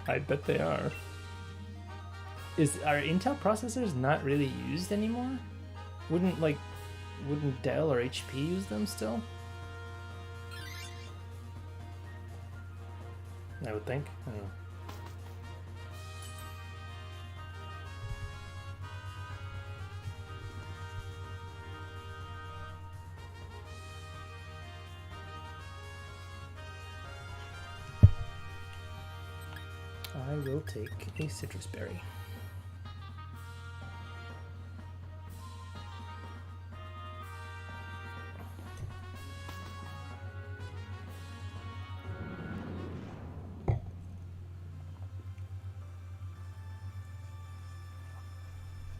I bet they are. Are Intel processors not really used anymore? Wouldn't Dell or HP use them still? I would think. I don't know. I will take a citrus berry.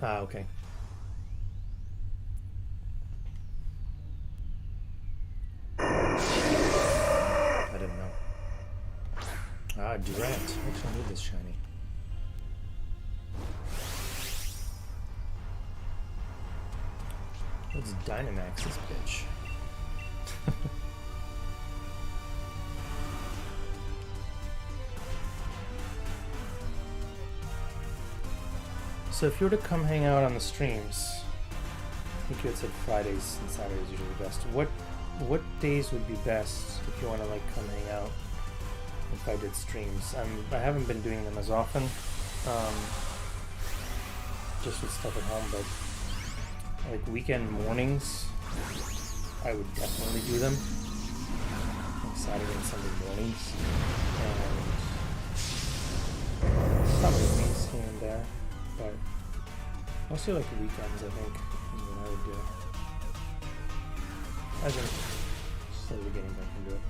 Ah, okay. I didn't know. Ah, Durant. I actually need this shiny. Let's Dynamax this bitch. So if you were to come hang out on the streams, I think you had said Fridays and Saturdays usually best. What days would be best if you want to like come hang out? If I did streams, I haven't been doing them as often, just with stuff at home. But like weekend mornings, I would definitely do them. Like Saturday and Sunday mornings, and some evenings here and there. But mostly like weekends, I think, is what I would do. I've been slowly getting back into it.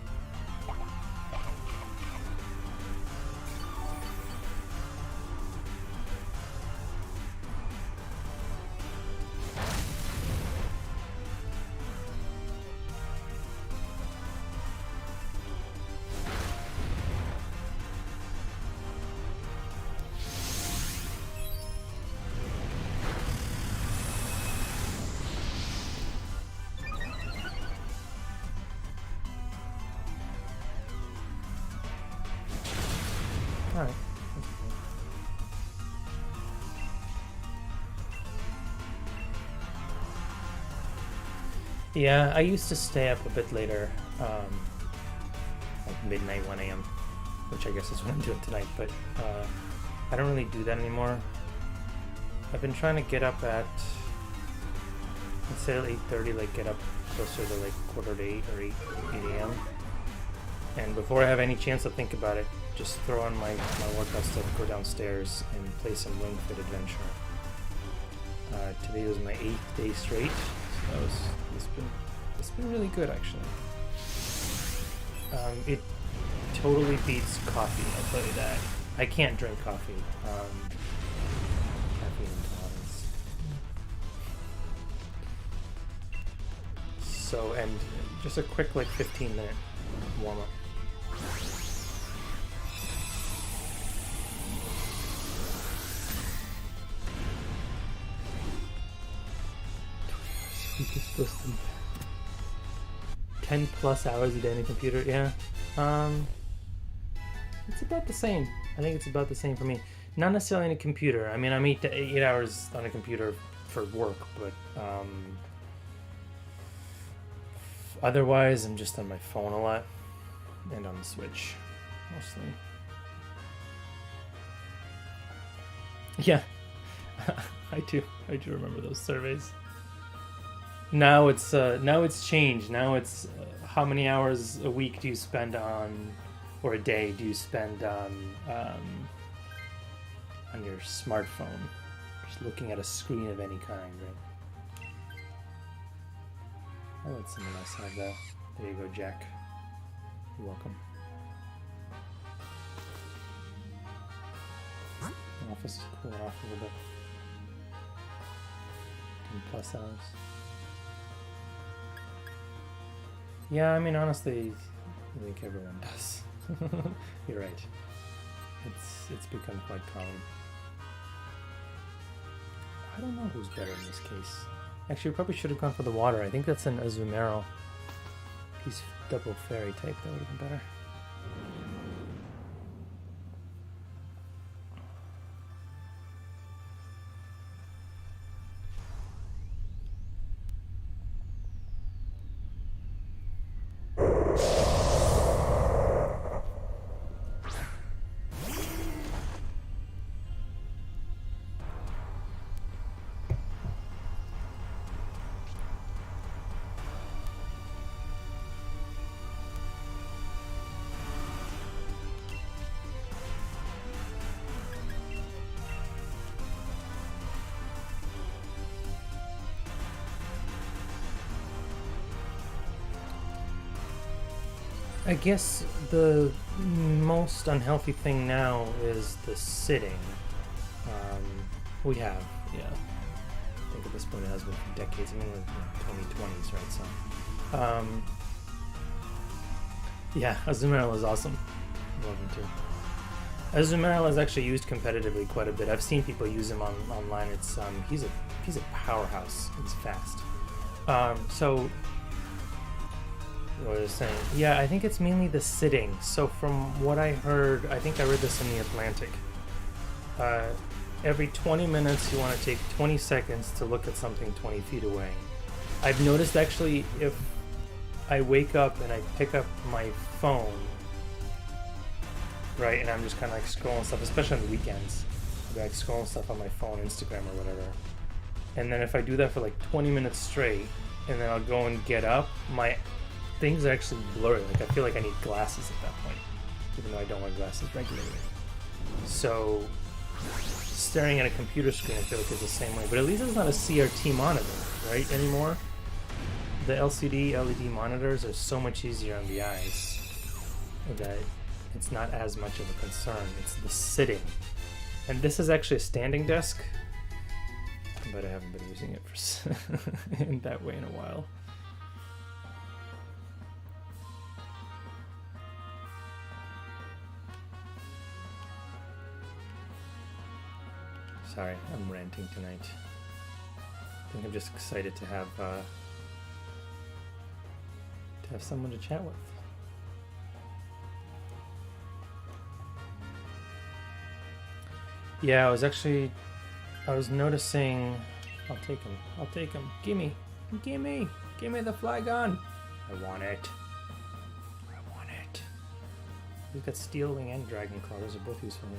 Alright. Yeah, I used to stay up a bit later, like midnight, 1 a.m., which I guess is what I'm doing tonight, but I don't really do that anymore. I've been trying to get up at, instead of 8:30, like get up closer to like 7:45 or 8 a.m. And before I have any chance to think about it, just throw on my workout stuff, go downstairs, and play some Ring Fit Adventure. Today was my 8th day straight, so it's been really good actually. It totally beats coffee, I'll tell you that. I can't drink coffee. Caffeine intolerance. So, and just a quick like 15-minute warm up. Supposed to 10 plus hours a day on a computer. Yeah, it's about the same. I think it's about the same for me. Not necessarily on a computer. I mean, I'm 8 hours on a computer for work, but otherwise I'm just on my phone a lot and on the Switch mostly. Yeah. I do remember those surveys. Now it's changed. Now it's how many hours a week do you spend on, or a day do you spend on your smartphone, just looking at a screen of any kind, right? I'll let someone else have that. There you go, Jack. You're welcome. The office is cooling off a little bit. 10 plus hours. Yeah, I mean, honestly, I think everyone does. You're right. It's become quite common. I don't know who's better in this case. Actually, we probably should have gone for the water. I think that's an Azumarill. He's double fairy type. That would have been better. I guess the most unhealthy thing now is the sitting. We have, yeah. I think at this point it has been for decades. I mean, the 2020s, right? So, yeah, Azumarill is awesome. Love him too. Azumarill is actually used competitively quite a bit. I've seen people use him online. It's he's a powerhouse. He's fast. So. What I was saying. Yeah, I think it's mainly the sitting. So from what I heard, I think I read this in The Atlantic. Every 20 minutes you want to take 20 seconds to look at something 20 feet away. I've noticed actually if I wake up and I pick up my phone, right, and I'm just kind of like scrolling stuff, especially on the weekends. I'll be like scrolling stuff on my phone, Instagram or whatever. And then if I do that for like 20 minutes straight, and then I'll go and get up, my things are actually blurry. Like I feel like I need glasses at that point, even though I don't wear glasses regularly. So staring at a computer screen, I feel like is the same way. But at least it's not a CRT monitor, right? Anymore. The LCD, LED monitors are so much easier on the eyes that it's not as much of a concern. It's the sitting. And this is actually a standing desk, but I haven't been using it for in that way in a while. Sorry, I'm ranting tonight. I think I'm just excited to have someone to chat with. Yeah, I was noticing. I'll take him. I'll take him. Gimme the Flygon. I want it. I want it. He's got Steel Wing and Dragon Claw. Those are both useful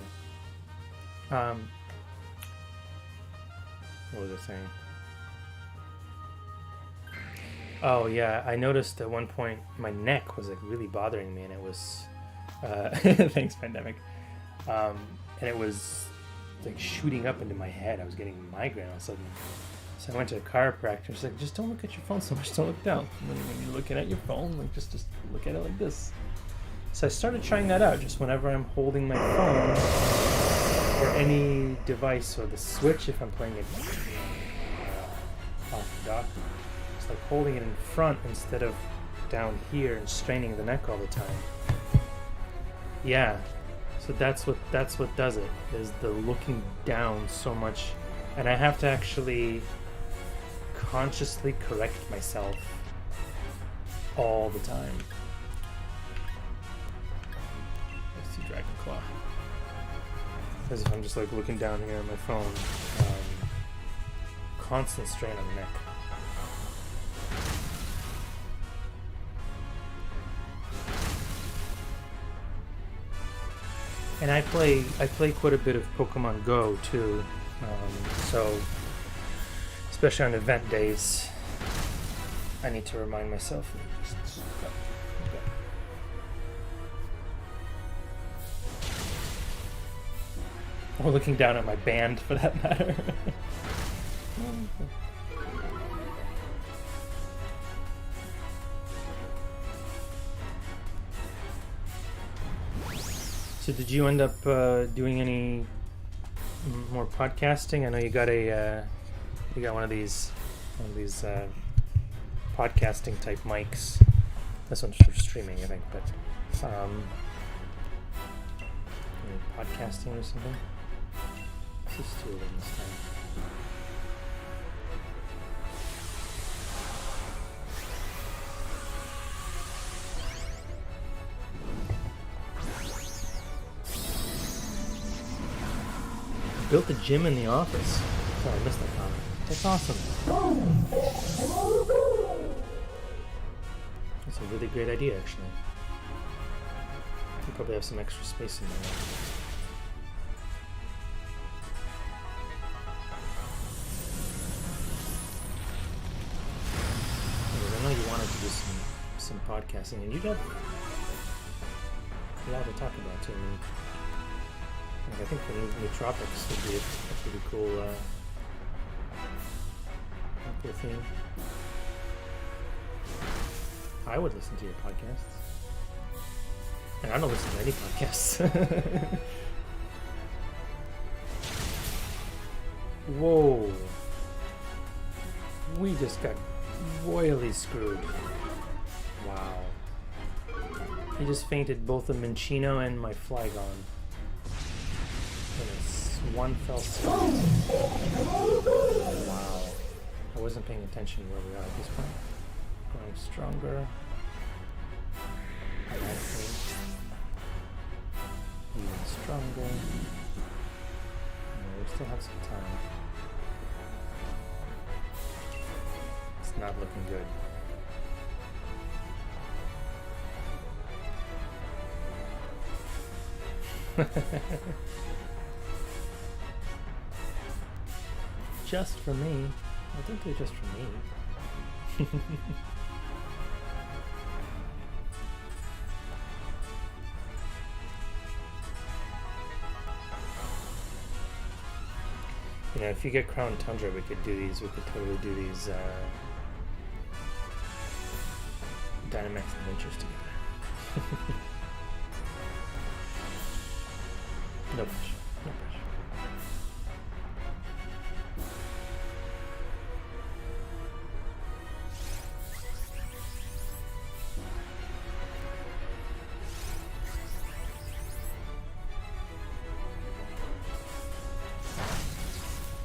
here. What was I saying? Oh yeah, I noticed at one point my neck was like really bothering me, and it was thanks pandemic, and it was like shooting up into my head. I was getting a migraine all of a sudden. So I went to a chiropractor. She's like, just don't look at your phone so much. Don't look down. When you're looking at your phone, like just look at it like this. So I started trying that out. Just whenever I'm holding my phone or any device or the Switch, if I'm playing it off the dock, it's like holding it in front instead of down here and straining the neck all the time. Yeah. So that's what does it, is the looking down so much, and I have to actually consciously correct myself all the time. Let's see Dragon Claw. As if I'm just like looking down here on my phone, constant strain on the neck. And I play quite a bit of Pokemon Go too, so especially on event days, I need to remind myself. Or looking down at my band, for that matter. So did you end up doing any more podcasting? I know you got one of these podcasting type mics. This one's for streaming, I think, but podcasting or something. This is 2 of them this time. Built a gym in the office. Oh, I missed that comment. That's awesome. That's a really great idea, actually. You probably have some extra space in there. Anyways, I know you wanted to do some podcasting, and you got a lot to talk about too. I think the new Tropics would be a pretty cool theme. I would listen to your podcasts. And I don't listen to any podcasts. Whoa. We just got royally screwed. Wow. He just fainted both a Minchino and my Flygon. One fell swoop. Wow. I wasn't paying attention where we are at this point. Growing stronger. Automatically. Even stronger. We still have some time. It's not looking good. Just for me. I think they're just for me. You know, if you get Crown Tundra, we could do these. We could totally do these Dynamax Adventures together. No pressure. No pressure.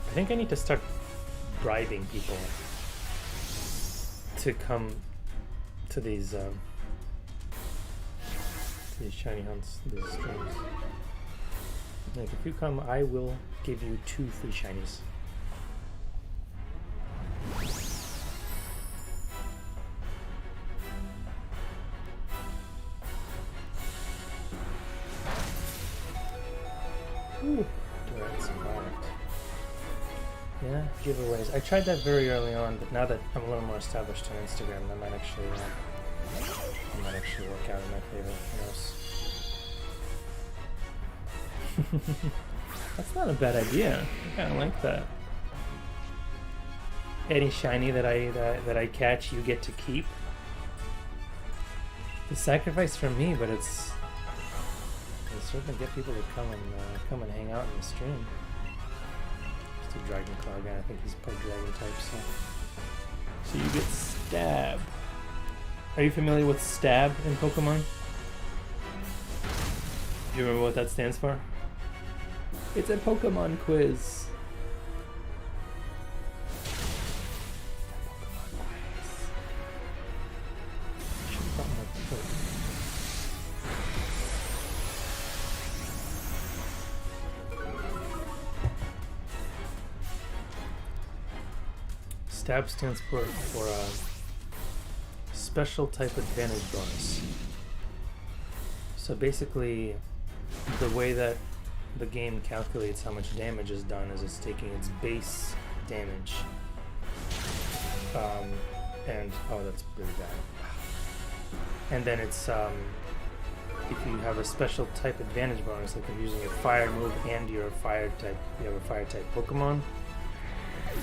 I think I need to start bribing people to come to these shiny hunts, these streams. Like, if you come, I will give you 2 free shinies. Ooh, that's smart. Yeah, giveaways. I tried that very early on, but now that I'm a little more established on Instagram, that might actually work out in my favor. Who knows? That's not a bad idea. I kind of like that. Any shiny that I catch, you get to keep. The sacrifice from me, but it's certainly get people to come and hang out in the stream. Just a Dragon Claw again. I think he's part Dragon type, so you get Stab. Are you familiar with Stab in Pokemon? Do you remember what that stands for? It's a Pokemon quiz. Stab stands for a special type advantage bonus. So basically, the way that the game calculates how much damage is done is it's taking its base damage, and oh, that's really bad. And then it's if you have a special type advantage bonus, like if you're using a fire move and you're a fire type, you have a fire type Pokemon,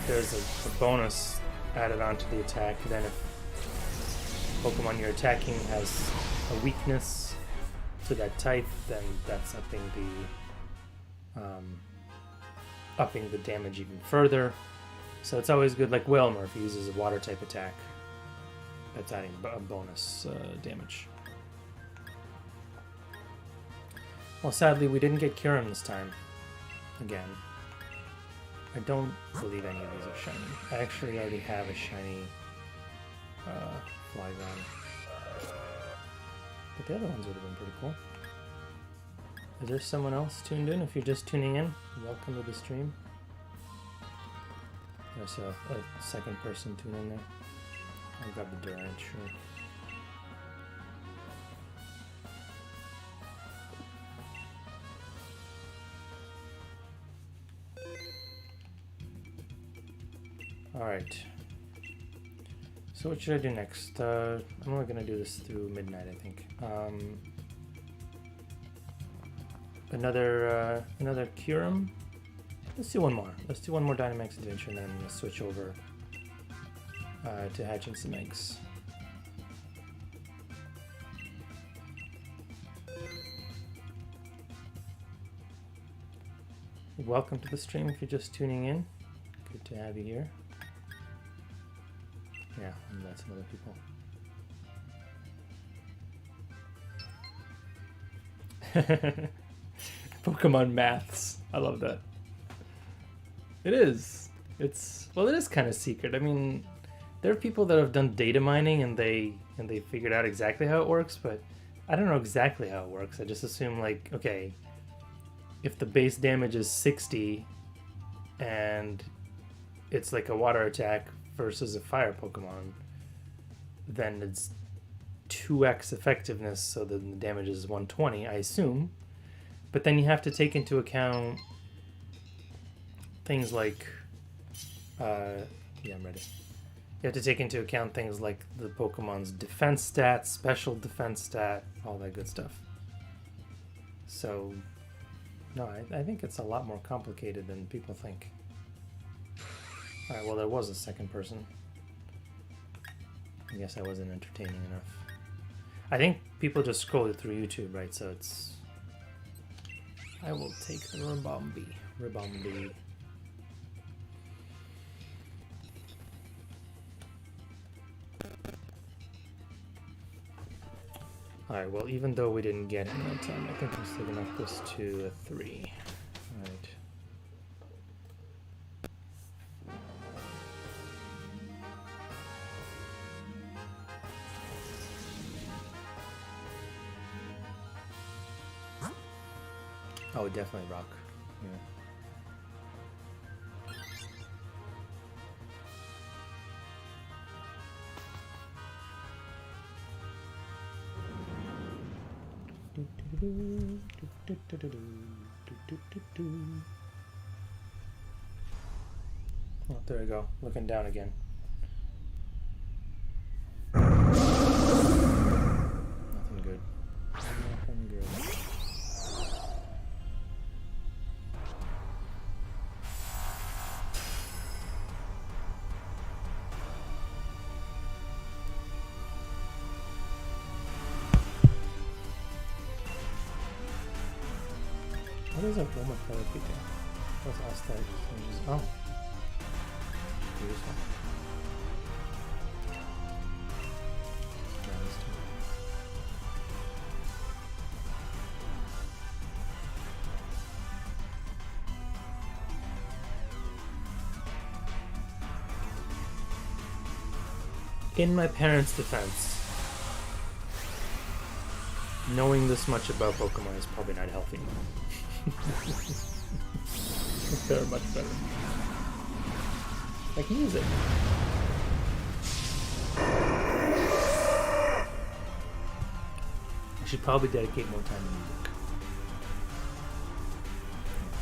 there's a bonus added onto the attack. Then if Pokemon you're attacking has a weakness to that type, then that's upping the damage even further. So it's always good, like Whalmer, if he uses a water type attack, that's adding a bonus damage. Well, sadly, we didn't get Kyurem this time. Again. I don't believe any of these are shiny. I actually already have a shiny Flygon. But the other ones would have been pretty cool. Is there someone else tuned in? If you're just tuning in, welcome to the stream. There's a second person tuned in there. I'll grab the Durant, sure. Alright. So what should I do next? I'm only going to do this through midnight, I think. Another Kyurem. Let's do one more. Let's do one more Dynamax Adventure and then we'll switch over to hatching some eggs. Welcome to the stream if you're just tuning in. Good to have you here. Yeah, and that's some other people. Pokemon maths. I love that. It is. It is kind of secret. I mean, there are people that have done data mining and they figured out exactly how it works, but I don't know exactly how it works. I just assume, like, okay, if the base damage is 60 and it's like a water attack versus a fire Pokemon, then it's 2x effectiveness, so then the damage is 120, I assume. But then you have to take into account things like, yeah, I'm ready. You have to take into account things like the Pokemon's defense stat, special defense stat, all that good stuff. So, no, I think it's a lot more complicated than people think. Alright, well, there was a second person. I guess I wasn't entertaining enough. I think people just scroll through YouTube, right? So it's... I will take the Ribombee. Ribombee. Alright, well, even though we didn't get him that time, I think I'm still gonna up this to a 3. Alright. Oh, definitely rock. Yeah. Oh, there we go. Looking down again. Nothing good. Nothing good. What is aromatherapy do? What's aesthetic changes? Oh. Useful. In my parents' defense, knowing this much about Pokemon is probably not healthy. They're much better. I can use it. I should probably dedicate more time to music.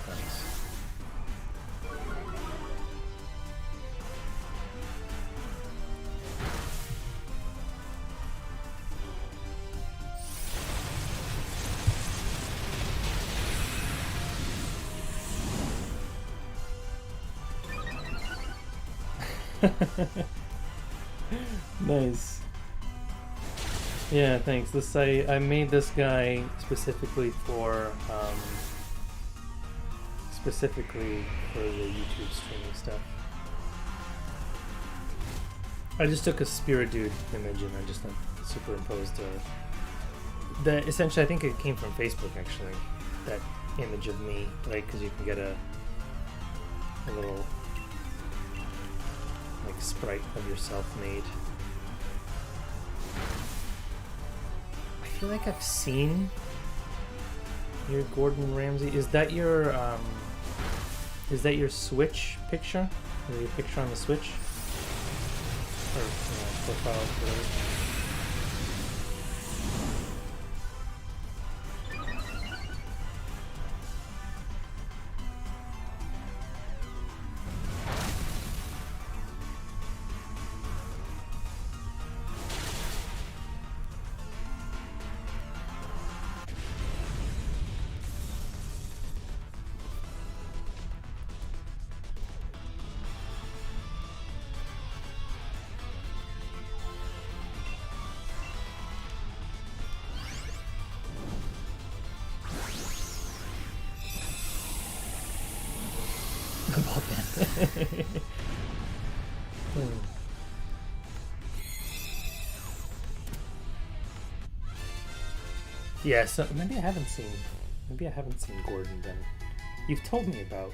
Thanks. Nice. Yeah, thanks. This I made this guy specifically for the YouTube streaming stuff. I just took a Spiridude image and I just superimposed essentially I think it came from Facebook actually, that image of me, like, because you can get a little like sprite of yourself made. I feel like I've seen your Gordon Ramsay. Is that your Switch picture? Or your picture on the Switch? Or profile, whatever. Yeah, so maybe I haven't seen Gordon then. You've told me about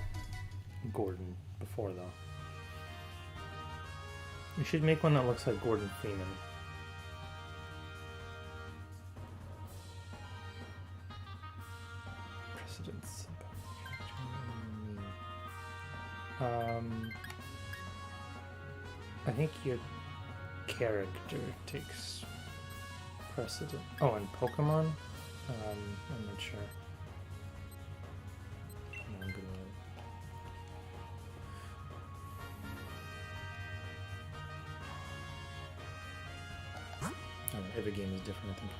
Gordon before though. You should make one that looks like Gordon Freeman. Precedence. I think your character takes precedent. Oh, and Pokemon? I'm not sure. I'm gonna... Oh, every game is different, I think.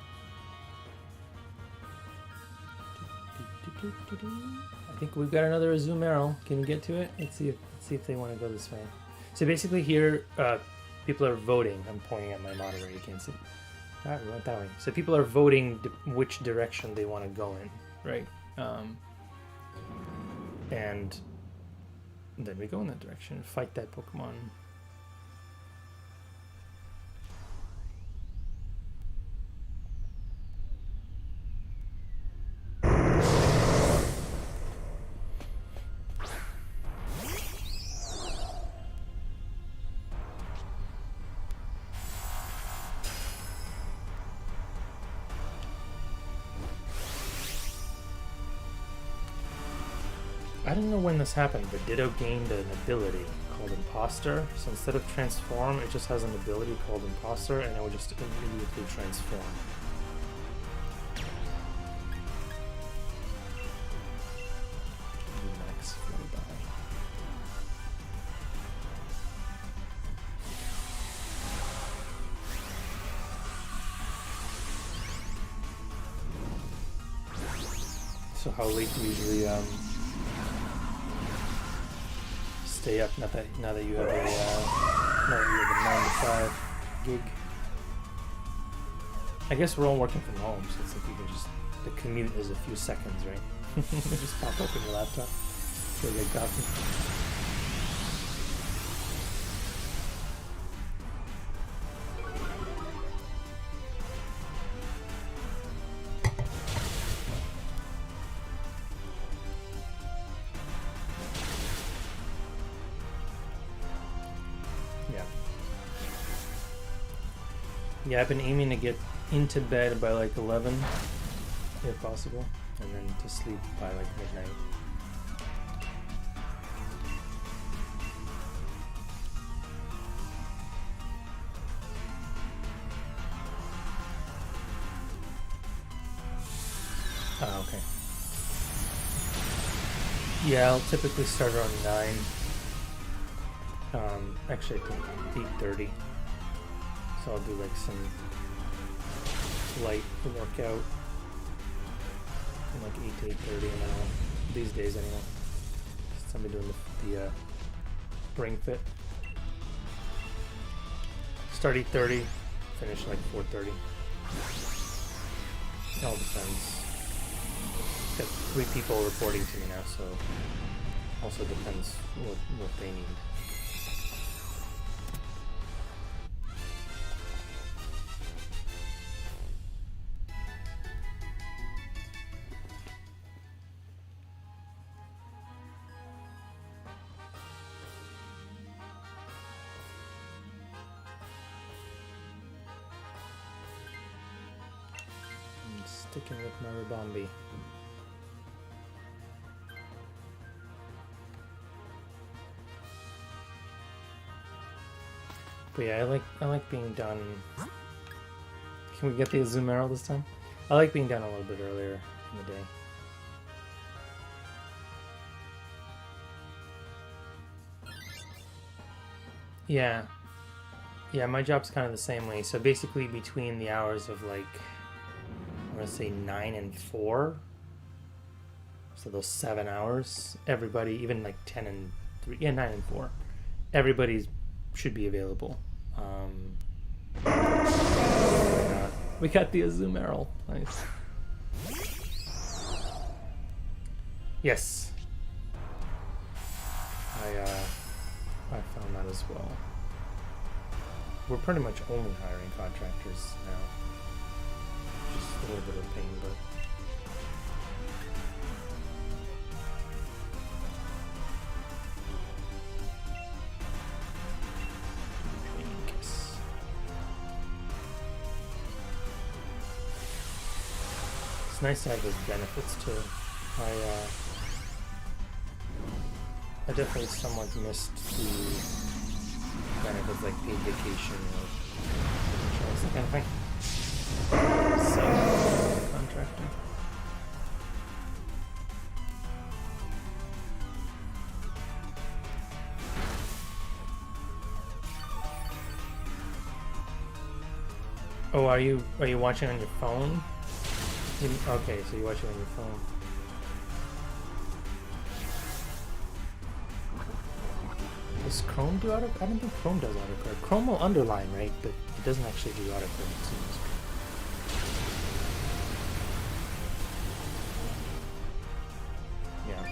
I think we've got another Azumarill. Can you get to it? Let's see if they want to go this way. So basically here, people are voting. I'm pointing at my monitor. You can't see. Alright, we went that way. So people are voting which direction they want to go in, right? And then we go in that direction. Fight that Pokemon. I don't know when this happened, but Ditto gained an ability called Imposter. So instead of transform, it just has an ability called Imposter, and it will just immediately transform. Max flyby. So how late do you usually stay up? Now that you have a 9 to 5 gig. I guess we're all working from home, so it's like you can just, the commute is a few seconds, right? Just pop open your laptop, go get coffee. Yeah, I've been aiming to get into bed by like 11, if possible, and then to sleep by like midnight. Oh, okay. Yeah, I'll typically start around 9. Actually, I think 8:30. So I'll do like some light workout from like 8 to 8:30, and then these days anyway. So I'll be doing the Bring Fit. Start 8:30, finish like 4:30. It all depends. Got 3 people reporting to me now, so also depends what they need. Sticking with my Ribombi. But yeah, I like being done. Can we get the Azumarill this time? I like being done a little bit earlier in the day. Yeah. Yeah, my job's kind of the same way. So basically between the hours of like, I'm gonna say 9 and 4. So those 7 hours, everybody, even like 10 and 3, yeah, 9 and 4, everybody should be available. We got the Azumarill. Nice. Yes. I found that as well. We're pretty much only hiring contractors now. Just a little bit of pain, but it's nice to have those benefits too. I definitely somewhat missed the benefits like paid vacation or insurance, that kind of thing. So, contractor. Oh, are you watching on your phone? Okay, so you're watching on your phone. Does Chrome do autocorrect? I don't think Chrome does autocorrect. Chrome will underline, right? But it doesn't actually do autocorrect, it seems. Yeah.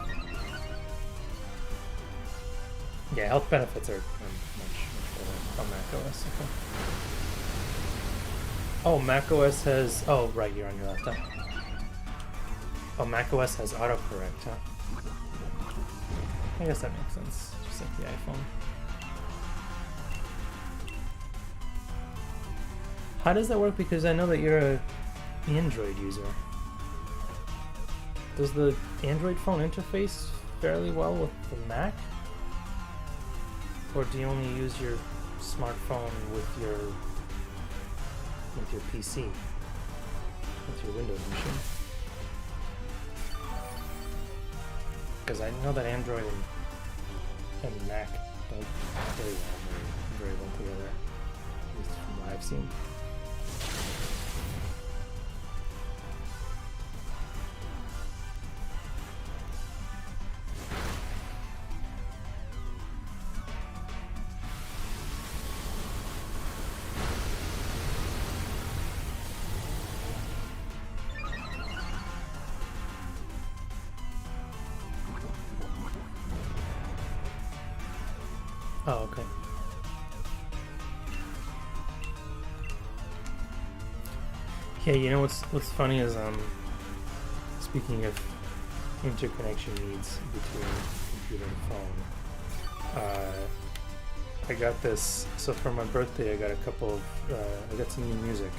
Yeah, health benefits are much better on macOS. Okay. Oh, macOS has... Oh, right, you're on your laptop. Oh, macOS has autocorrect, huh? I guess that makes sense. Just like the iPhone. How does that work? Because I know that you're an Android user. Does the Android phone interface fairly well with the Mac? Or do you only use your smartphone with your PC? With your Windows machine? Because I know that Android and Mac don't very well together, at least from what I've seen. Oh, okay. Yeah, you know what's funny is speaking of interconnection needs between computer and phone, I got this. So for my birthday, I got a couple of I got some new music,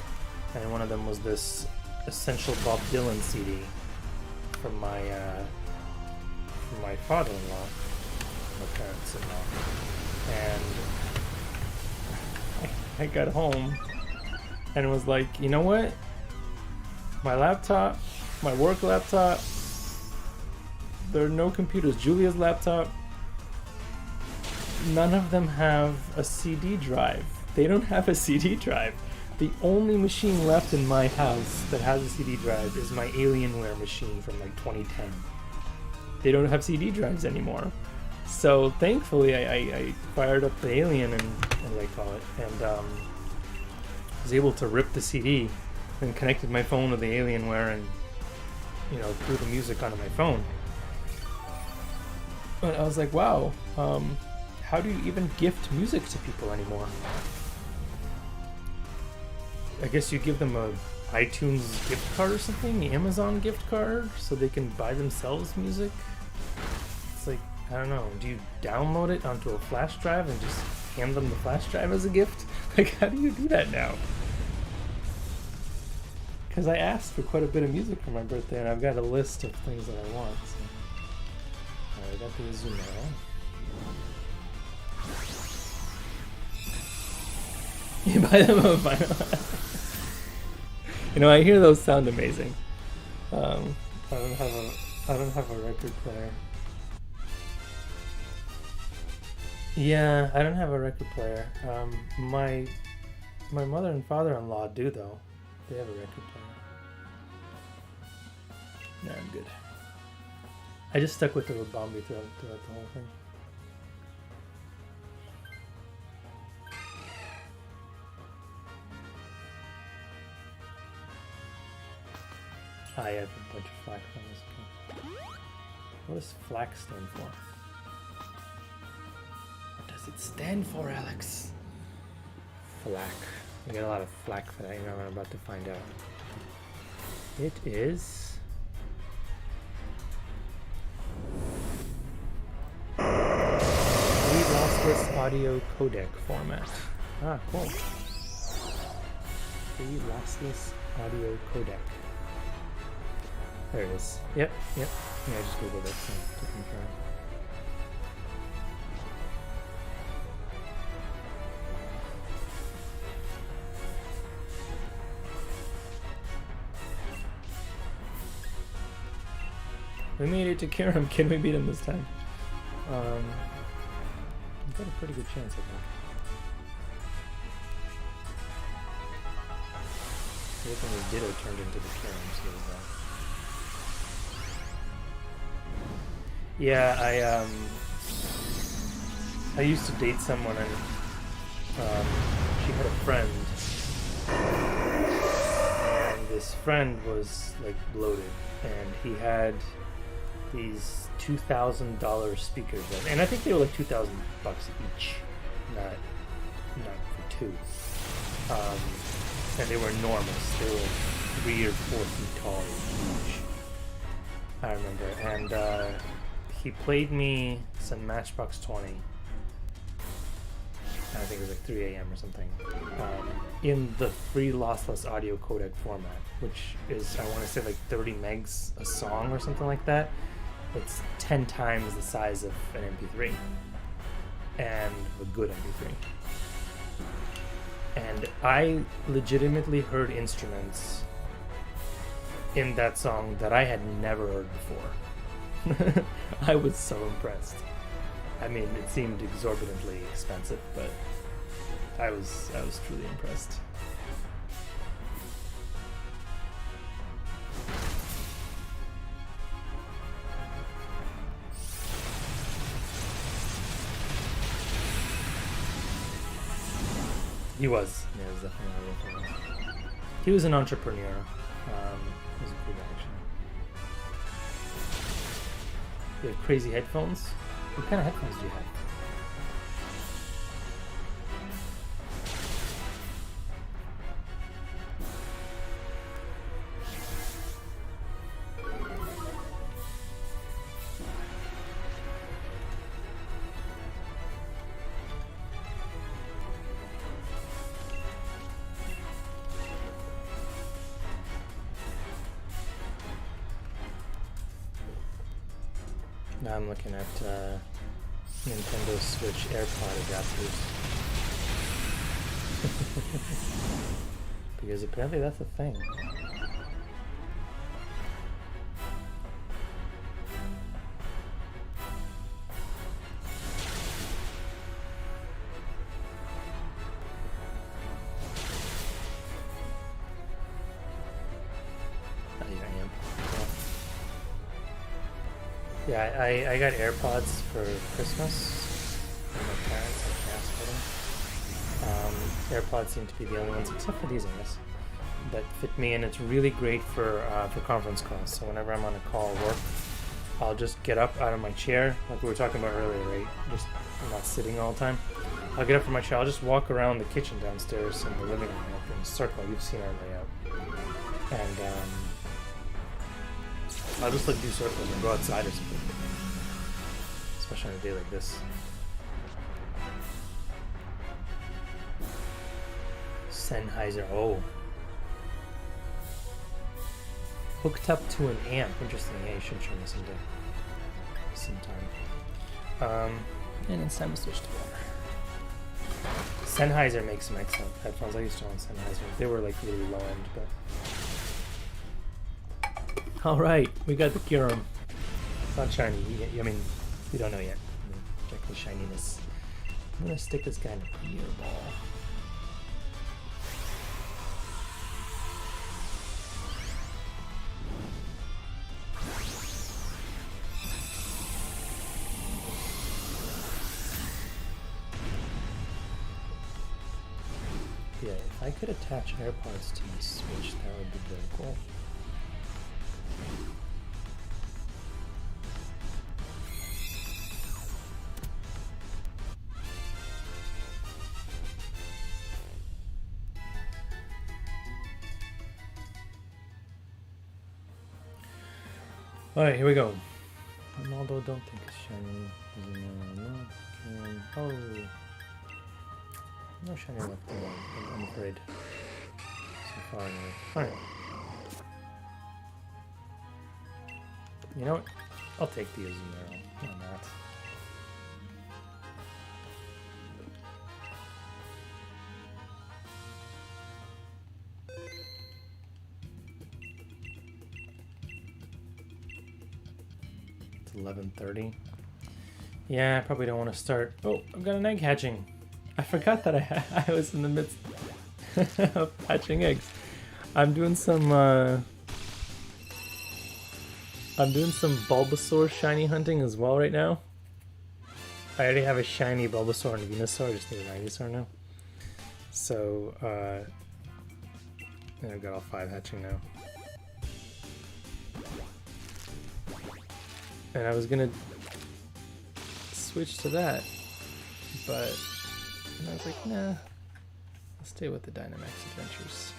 and one of them was this Essential Bob Dylan CD from my father-in-law, my parents-in-law. And I got home and was like, you know what? My laptop, my work laptop, there are no computers. Julia's laptop, none of them have a CD drive. They don't have a CD drive. The only machine left in my house that has a CD drive is my Alienware machine from like 2010. They don't have CD drives anymore. So thankfully, I fired up the Alien, and as I call it, and was able to rip the CD and connected my phone to the Alienware, and threw the music onto my phone. But I was like, wow, how do you even gift music to people anymore? I guess you give them a iTunes gift card or something, Amazon gift card, so they can buy themselves music. It's like, I don't know, do you download it onto a flash drive and just hand them the flash drive as a gift? Like, how do you do that now? Because I asked for quite a bit of music for my birthday, and I've got a list of things that I want. So. Alright, I got the Zuno. You buy them on vinyl. I hear those sound amazing. I don't have a record player. Yeah, I don't have a record player. My mother and father-in-law do though. They have a record player. No, I'm good. I just stuck with the Rabambi throughout the whole thing. I have a bunch of flack on this account. What does flack stand for? What does it stand for, Alex? Flack. I get a lot of flack for that, I'm about to find out. It is... Free lossless audio codec format. Ah, cool. Free lossless audio codec. There it is. Yep. Yeah, I just googled it to confirm. We made it to Kyurem. Can we beat him this time? We've got a pretty good chance, I think. Everything was Ditto turned into the Kyurem, so yeah, I used to date someone, and she had a friend, and this friend was like bloated, and he had these $2,000 speakers, and I think they were like $2,000 each, not for two. And they were enormous. They were 3 or 4 feet tall each. I remember, and he played me some Matchbox 20. I think it was like 3 a.m. or something. In the free lossless audio codec format, which is, I want to say, like 30 megs a song or something like that. it's 10 times the size of an MP3, and a good MP3. And I legitimately heard instruments in that song that I had never heard before. I was so impressed. I mean, it seemed exorbitantly expensive, but I was truly impressed. He was. Yeah, he was definitely a He was an entrepreneur. He was a cool guy, actually. You have crazy headphones? What kind of headphones do you have? Now I'm looking at Nintendo Switch AirPod adapters. Because apparently that's a thing. Yeah, I got AirPods for Christmas from my parents. I asked for them. AirPods seem to be the only ones, except for these, I guess, that fit me, and it's really great for conference calls. So whenever I'm on a call at work, I'll just get up out of my chair, like we were talking about earlier, right? Just not sitting all the time. I'll get up from my chair. I'll just walk around the kitchen downstairs and the living room in a circle. You've seen our layout, and I'll just like do circles and go outside or something. Especially on a day like this. Sennheiser, oh. Hooked up to an amp. Interesting. Yeah, you should show me sometime. And then time to switch to water. Sennheiser makes some excellent headphones. I used to own Sennheiser. They were like really low end, but. Alright, we got the Kyurem. It's not shiny. I mean, we don't know yet. Check the shininess. I'm gonna stick this guy in a Premier Ball. Yeah, if I could attach AirPods to my Switch, that would be very cool. Alright, here we go. Ronaldo, don't think it's shiny. Oh. No shiny left, I'm afraid. So far, anyway. Alright. You know what? I'll take the Azumarill. Why not? It's 11:30. Yeah, I probably don't want to start. Oh, I've got an egg hatching. I forgot that I was in the midst of hatching eggs. I'm doing some Bulbasaur shiny hunting as well right now. I already have a shiny Bulbasaur and a Venusaur. I just need an Ivysaur now. So and I've got all 5 hatching now. And I was gonna switch to that, but I was like, nah, I'll stay with the Dynamax Adventures.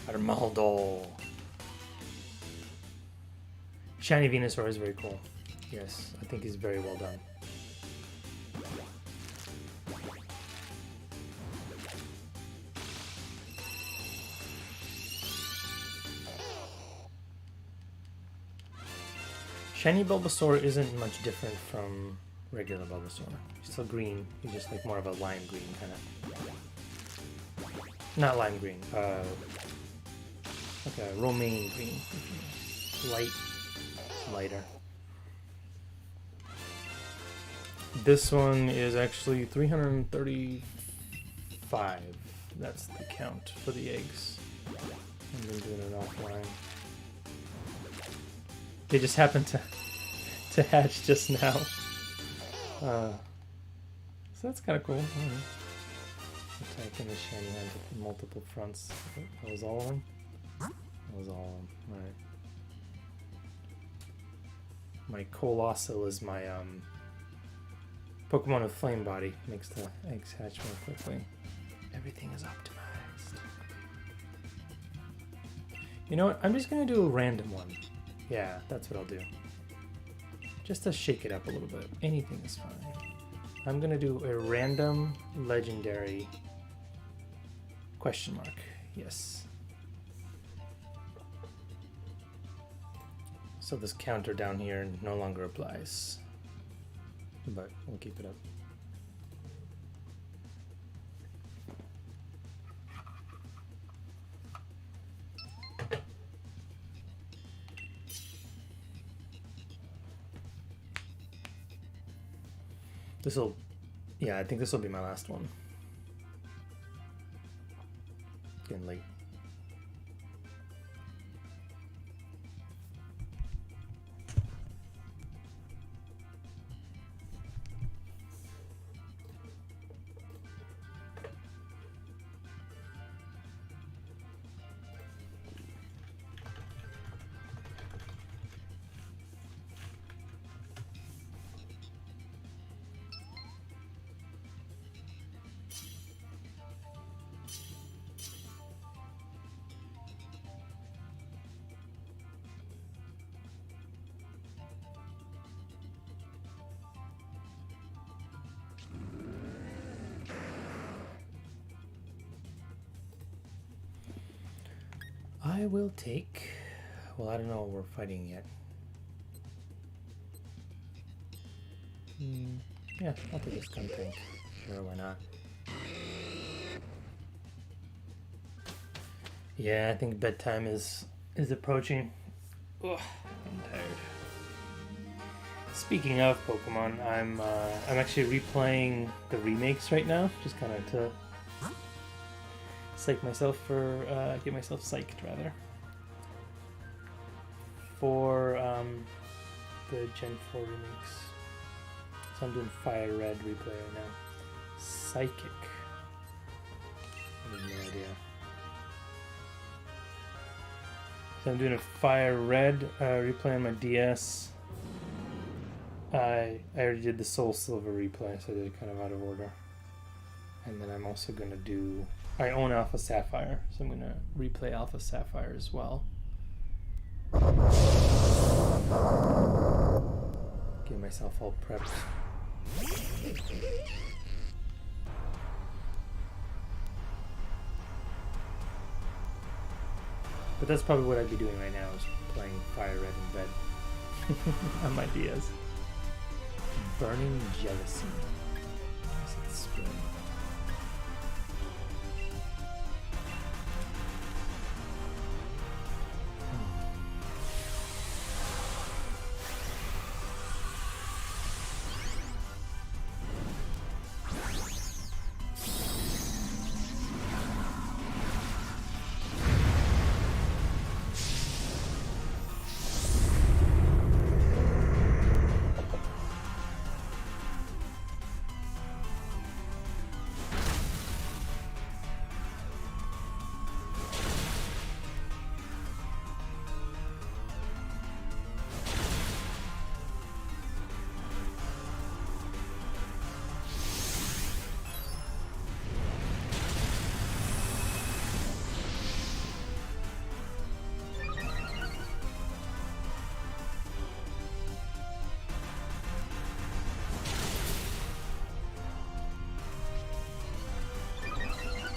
Armaldo. Shiny Venusaur is very cool. Yes, I think he's very well done. Shiny Bulbasaur isn't much different from regular Bulbasaur. He's still green. He's just like more of a lime green kind of. Not lime green. Like a romaine green. Lighter. This one is actually 335. That's the count for the eggs. I've been doing it offline. They just happened to hatch just now. So that's kind of cool. Attacking the shiny hands with multiple fronts. That was all of them? That was all of them. Alright. My Colossal is my Pokemon with Flame Body. Makes the eggs hatch more quickly. Everything is optimized. You know what? I'm just gonna do a random one. Yeah, that's what I'll do. Just to shake it up a little bit. Anything is fine. I'm gonna do a random legendary question mark. Yes. So this counter down here no longer applies. But we'll keep it up. This'll, yeah, I think this will be my last one. Getting late. I will take, well, I don't know what we're fighting yet. Yeah, I'll take this gun tank. Sure, why not? Yeah, I think bedtime is approaching. Ugh, I'm tired. Speaking of Pokemon, I'm actually replaying the remakes right now, just kind of to psych myself for get myself psyched rather for the Gen 4 remakes. So I'm doing Fire Red replay right now. Psychic. I have no idea. So I'm doing a Fire Red replay on my DS. I already did the Soul Silver replay, so I did it kind of out of order. And then I'm also going to do... I own Alpha Sapphire, so I'm going to replay Alpha Sapphire as well. Get myself all prepped. But that's probably what I'd be doing right now, is playing Fire Red in bed on my DS. Burning Jealousy. Spring.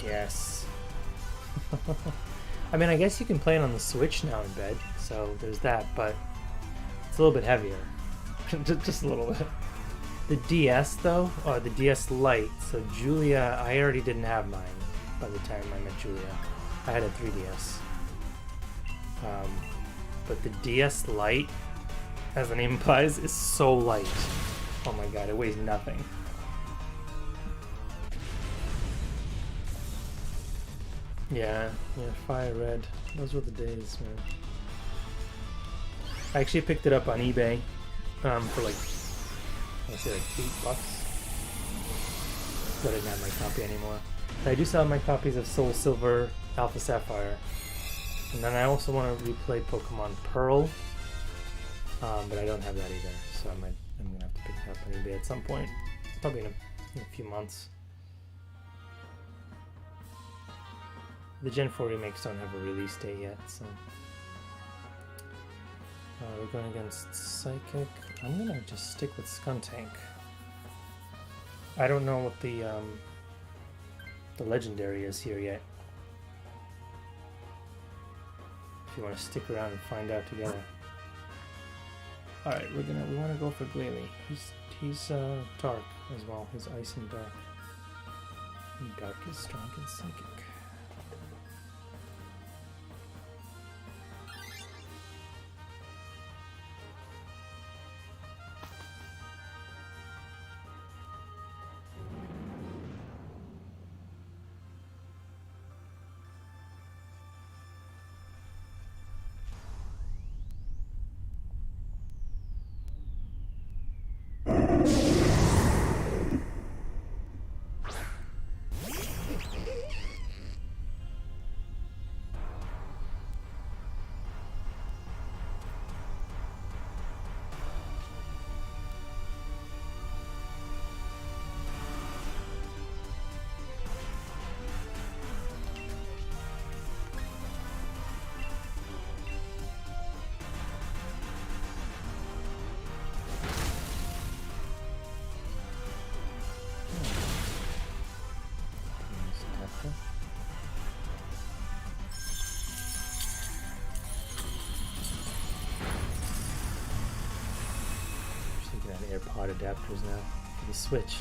Yes. I mean, I guess you can play it on the Switch now in bed, so there's that, but it's a little bit heavier. Just a little bit. The DS though, or the DS Lite, so Julia, I already didn't have mine by the time I met Julia. I had a 3DS. But the DS Lite, as the name implies, is so light. Oh my god, it weighs nothing. Yeah, Fire Red. Those were the days, man. I actually picked it up on eBay for like, I say like $8. But I didn't have my copy anymore. I do sell my copies of Soul Silver, Alpha Sapphire. And then I also want to replay Pokemon Pearl. But I don't have that either. So I'm going to have to pick it up on eBay at some point. Probably in a few months. The Gen 4 remakes don't have a release date yet, so... we're going against Psychic. I'm gonna just stick with Skuntank. I don't know what the legendary is here yet. If you want to stick around and find out together. Alright, we want to go for Glalie. He's dark as well. He's ice and dark. And dark is strong and Psychic. AirPod adapters now for the Switch.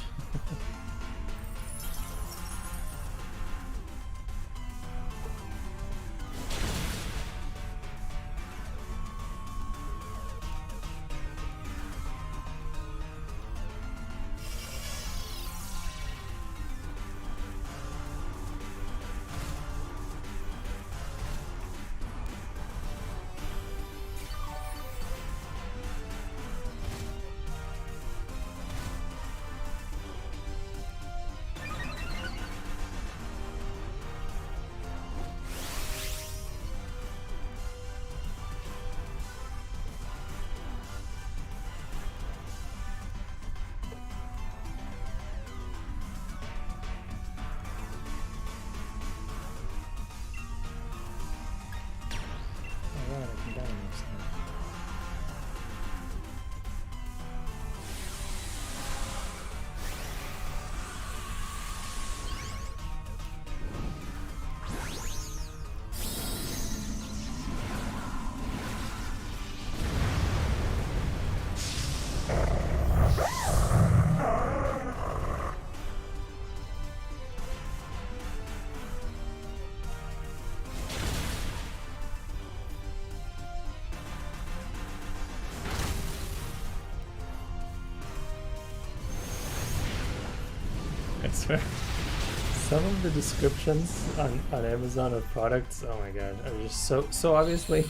I swear, some of the descriptions on Amazon of products, oh my god, are just so obviously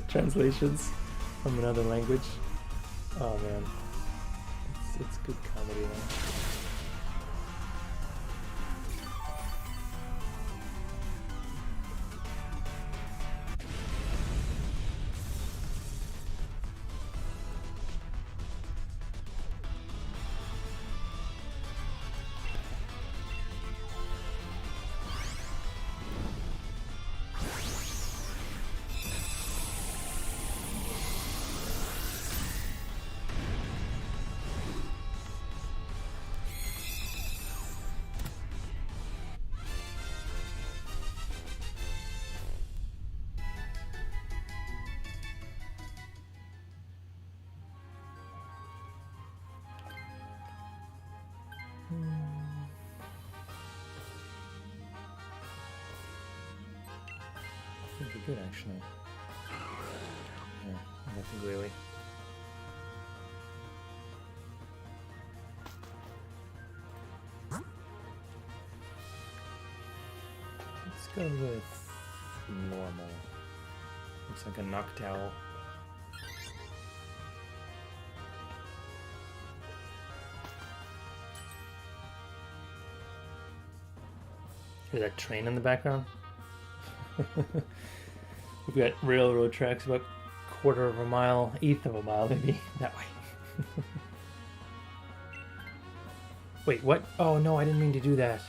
translations from another language. Oh man, it's good comedy though. good actually. Yeah, I got the Glalie. Let's go with normal. Looks like a Noctowl. Hear that train in the background? We've got railroad tracks about quarter of a mile, eighth of a mile maybe, that way. Wait, what? Oh no, I didn't mean to do that.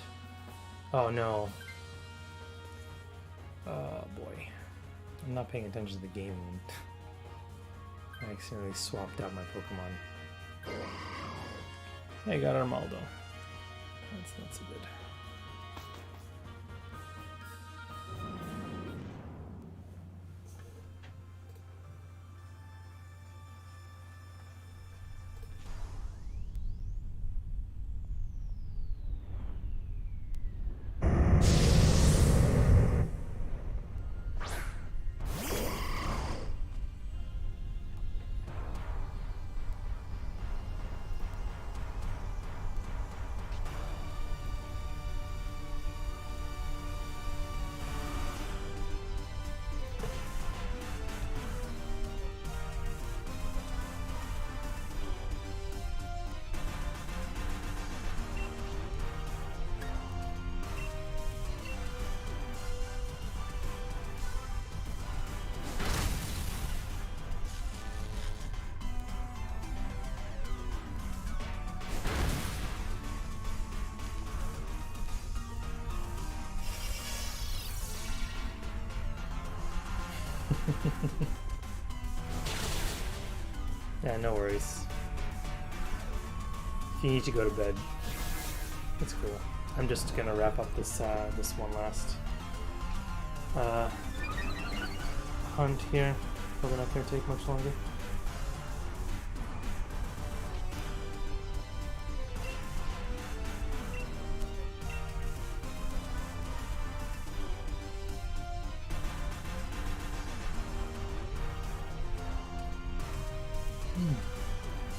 Oh no. Oh boy. I'm not paying attention to the game. I accidentally swapped out my Pokemon. I got Armaldo. That's not so good. Yeah, no worries. If you need to go to bed, it's cool. I'm just gonna wrap up this this one last hunt here. Probably not gonna take much longer.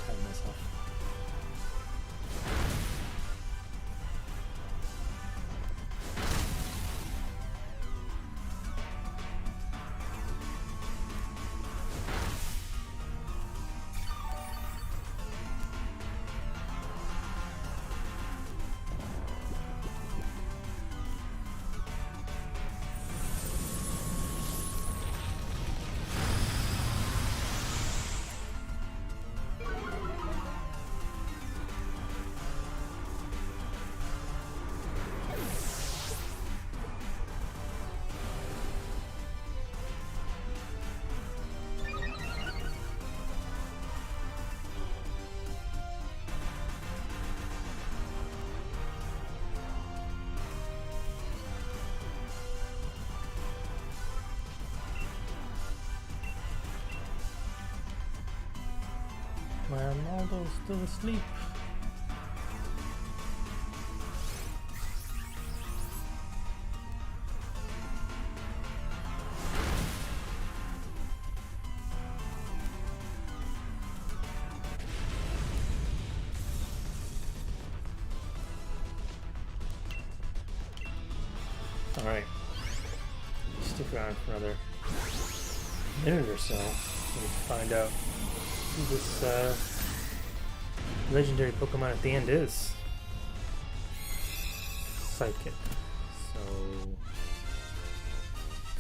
Tired myself. My Arnaldo's still asleep. Alright. Stick around for another minute or so and find out who this legendary Pokemon at the end is. Psychic. So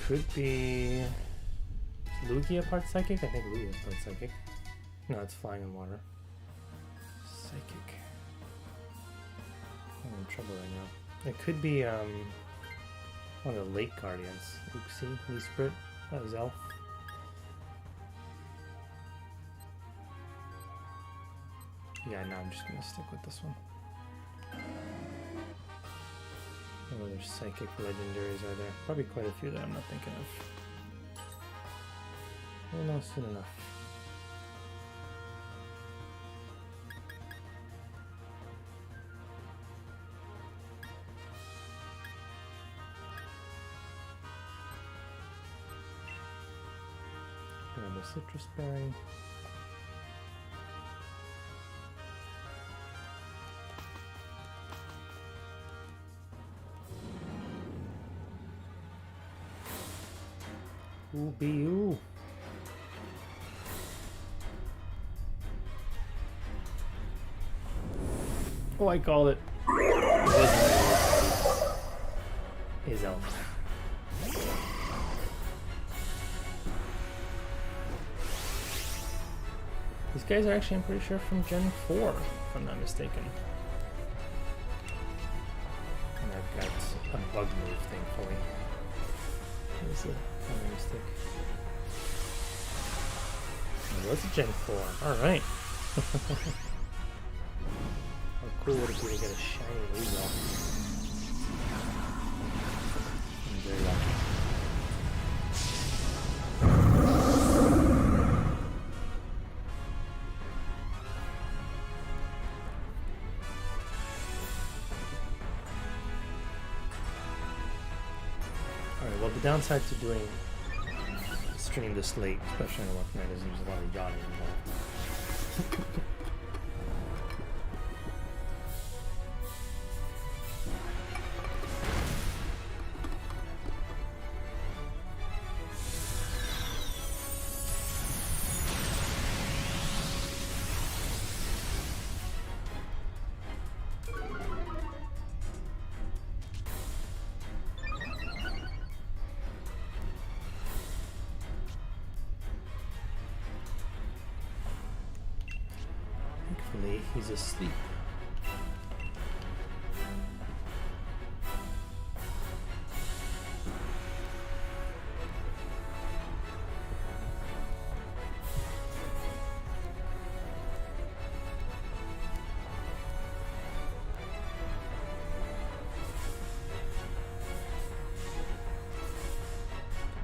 could be Lugia part Psychic? I think Lugia's part Psychic. No, it's flying in water. Psychic. I'm in trouble right now. It could be one of the Lake Guardians. Oopsie, Leesprit. That was Elf. Yeah, no, I'm just gonna stick with this one. What other psychic legendaries are there? Probably quite a few that I'm not thinking of. We'll know soon enough. Another citrus berry. Ooh, be you. Oh, I called it. His elf. These guys are actually, I'm pretty sure, from Gen 4, if I'm not mistaken. And I've got a bug move, thankfully. There's a fire stick. It was a Gen 4. Alright. How cool would it be to get a shiny Weasel? I'm very lucky. Alright, well the downside to doing stream this late, especially on a work night, is there's a lot of yawning involved. Thankfully, he's asleep.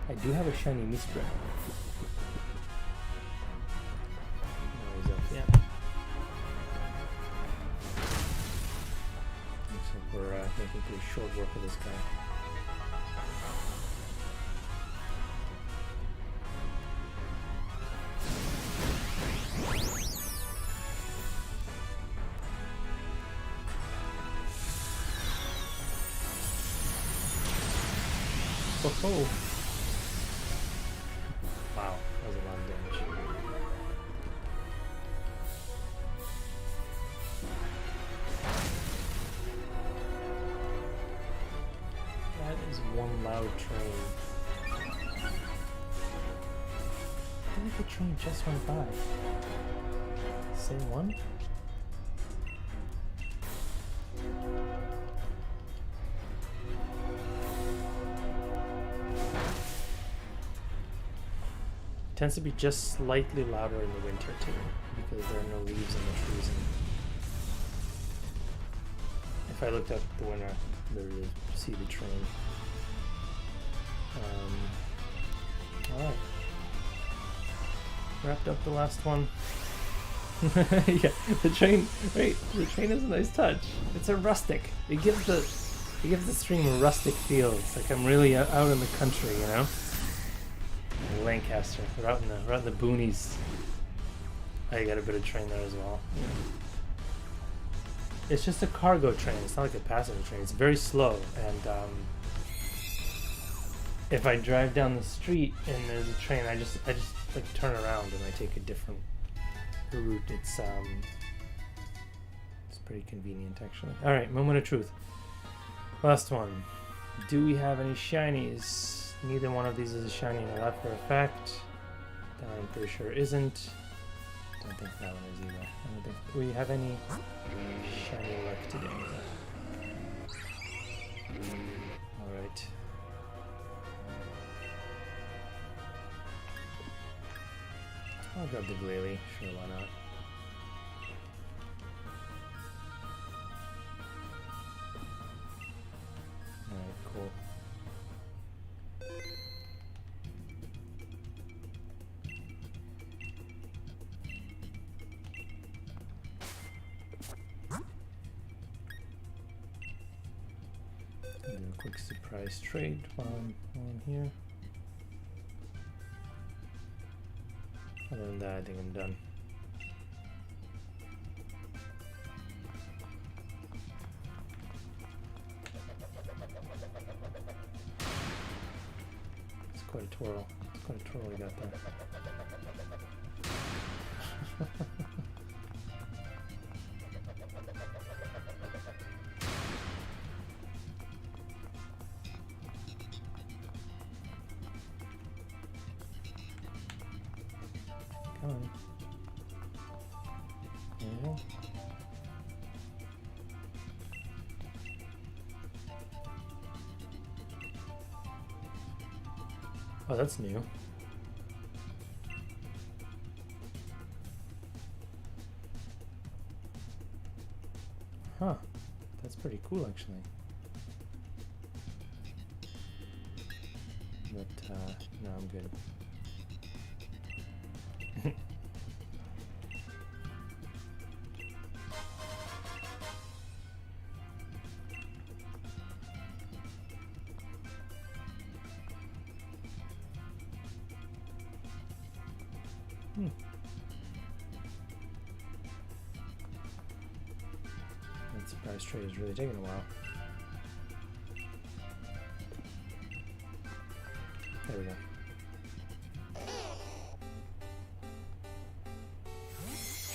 I do have a shiny Mistral. Oh, he's up, yeah. Looks like we're making pretty short work of this guy. Oh, wow, that was a lot of damage. That is one loud train. I think the train just went by. Same one? Tends to be just slightly louder in the winter too, because there are no leaves in the trees. And if I looked out the window, I could literally see the train. Alright. Wrapped up the last one. Yeah, the train. Wait, the train is a nice touch. It's a rustic. It gives the stream a rustic feel. It's like I'm really out in the country, you know. Lancaster. We're out in the boonies. I got a bit of train there as well. Yeah. It's just a cargo train. It's not like a passenger train. It's very slow, and if I drive down the street and there's a train, I just like turn around and I take a different route. It's pretty convenient actually. All right, moment of truth. Last one. Do we have any shinies? Neither one of these is a shiny in the left for a fact. That I'm pretty sure isn't. Don't think that one is either. I don't think we have any shiny luck today. Alright. I'll grab the Glalie. Sure, why not? Alright, cool. Do a quick surprise trade while I'm here. Other than that, I think I'm done. It's quite a twirl. It's quite a twirl we got there. Come on. Yeah. Oh, that's new. Huh. That's pretty cool, actually. But, no, I'm good. That surprise trade is really taking a while. There we go.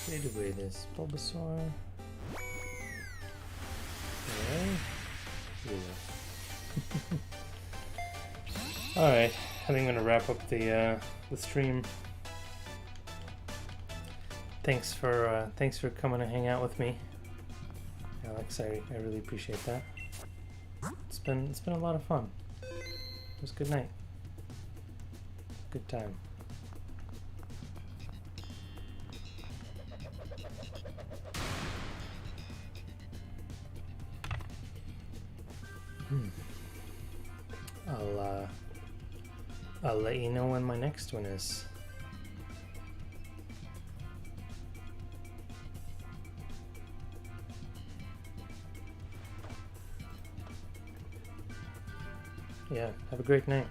Trade away this Bulbasaur. Okay. Alright, I think I'm gonna wrap up the stream. Thanks for coming to hang out with me, Alex. I really appreciate that. It's been a lot of fun. It was a good night. Good time. I'll let you know when my next one is. Yeah, have a great night.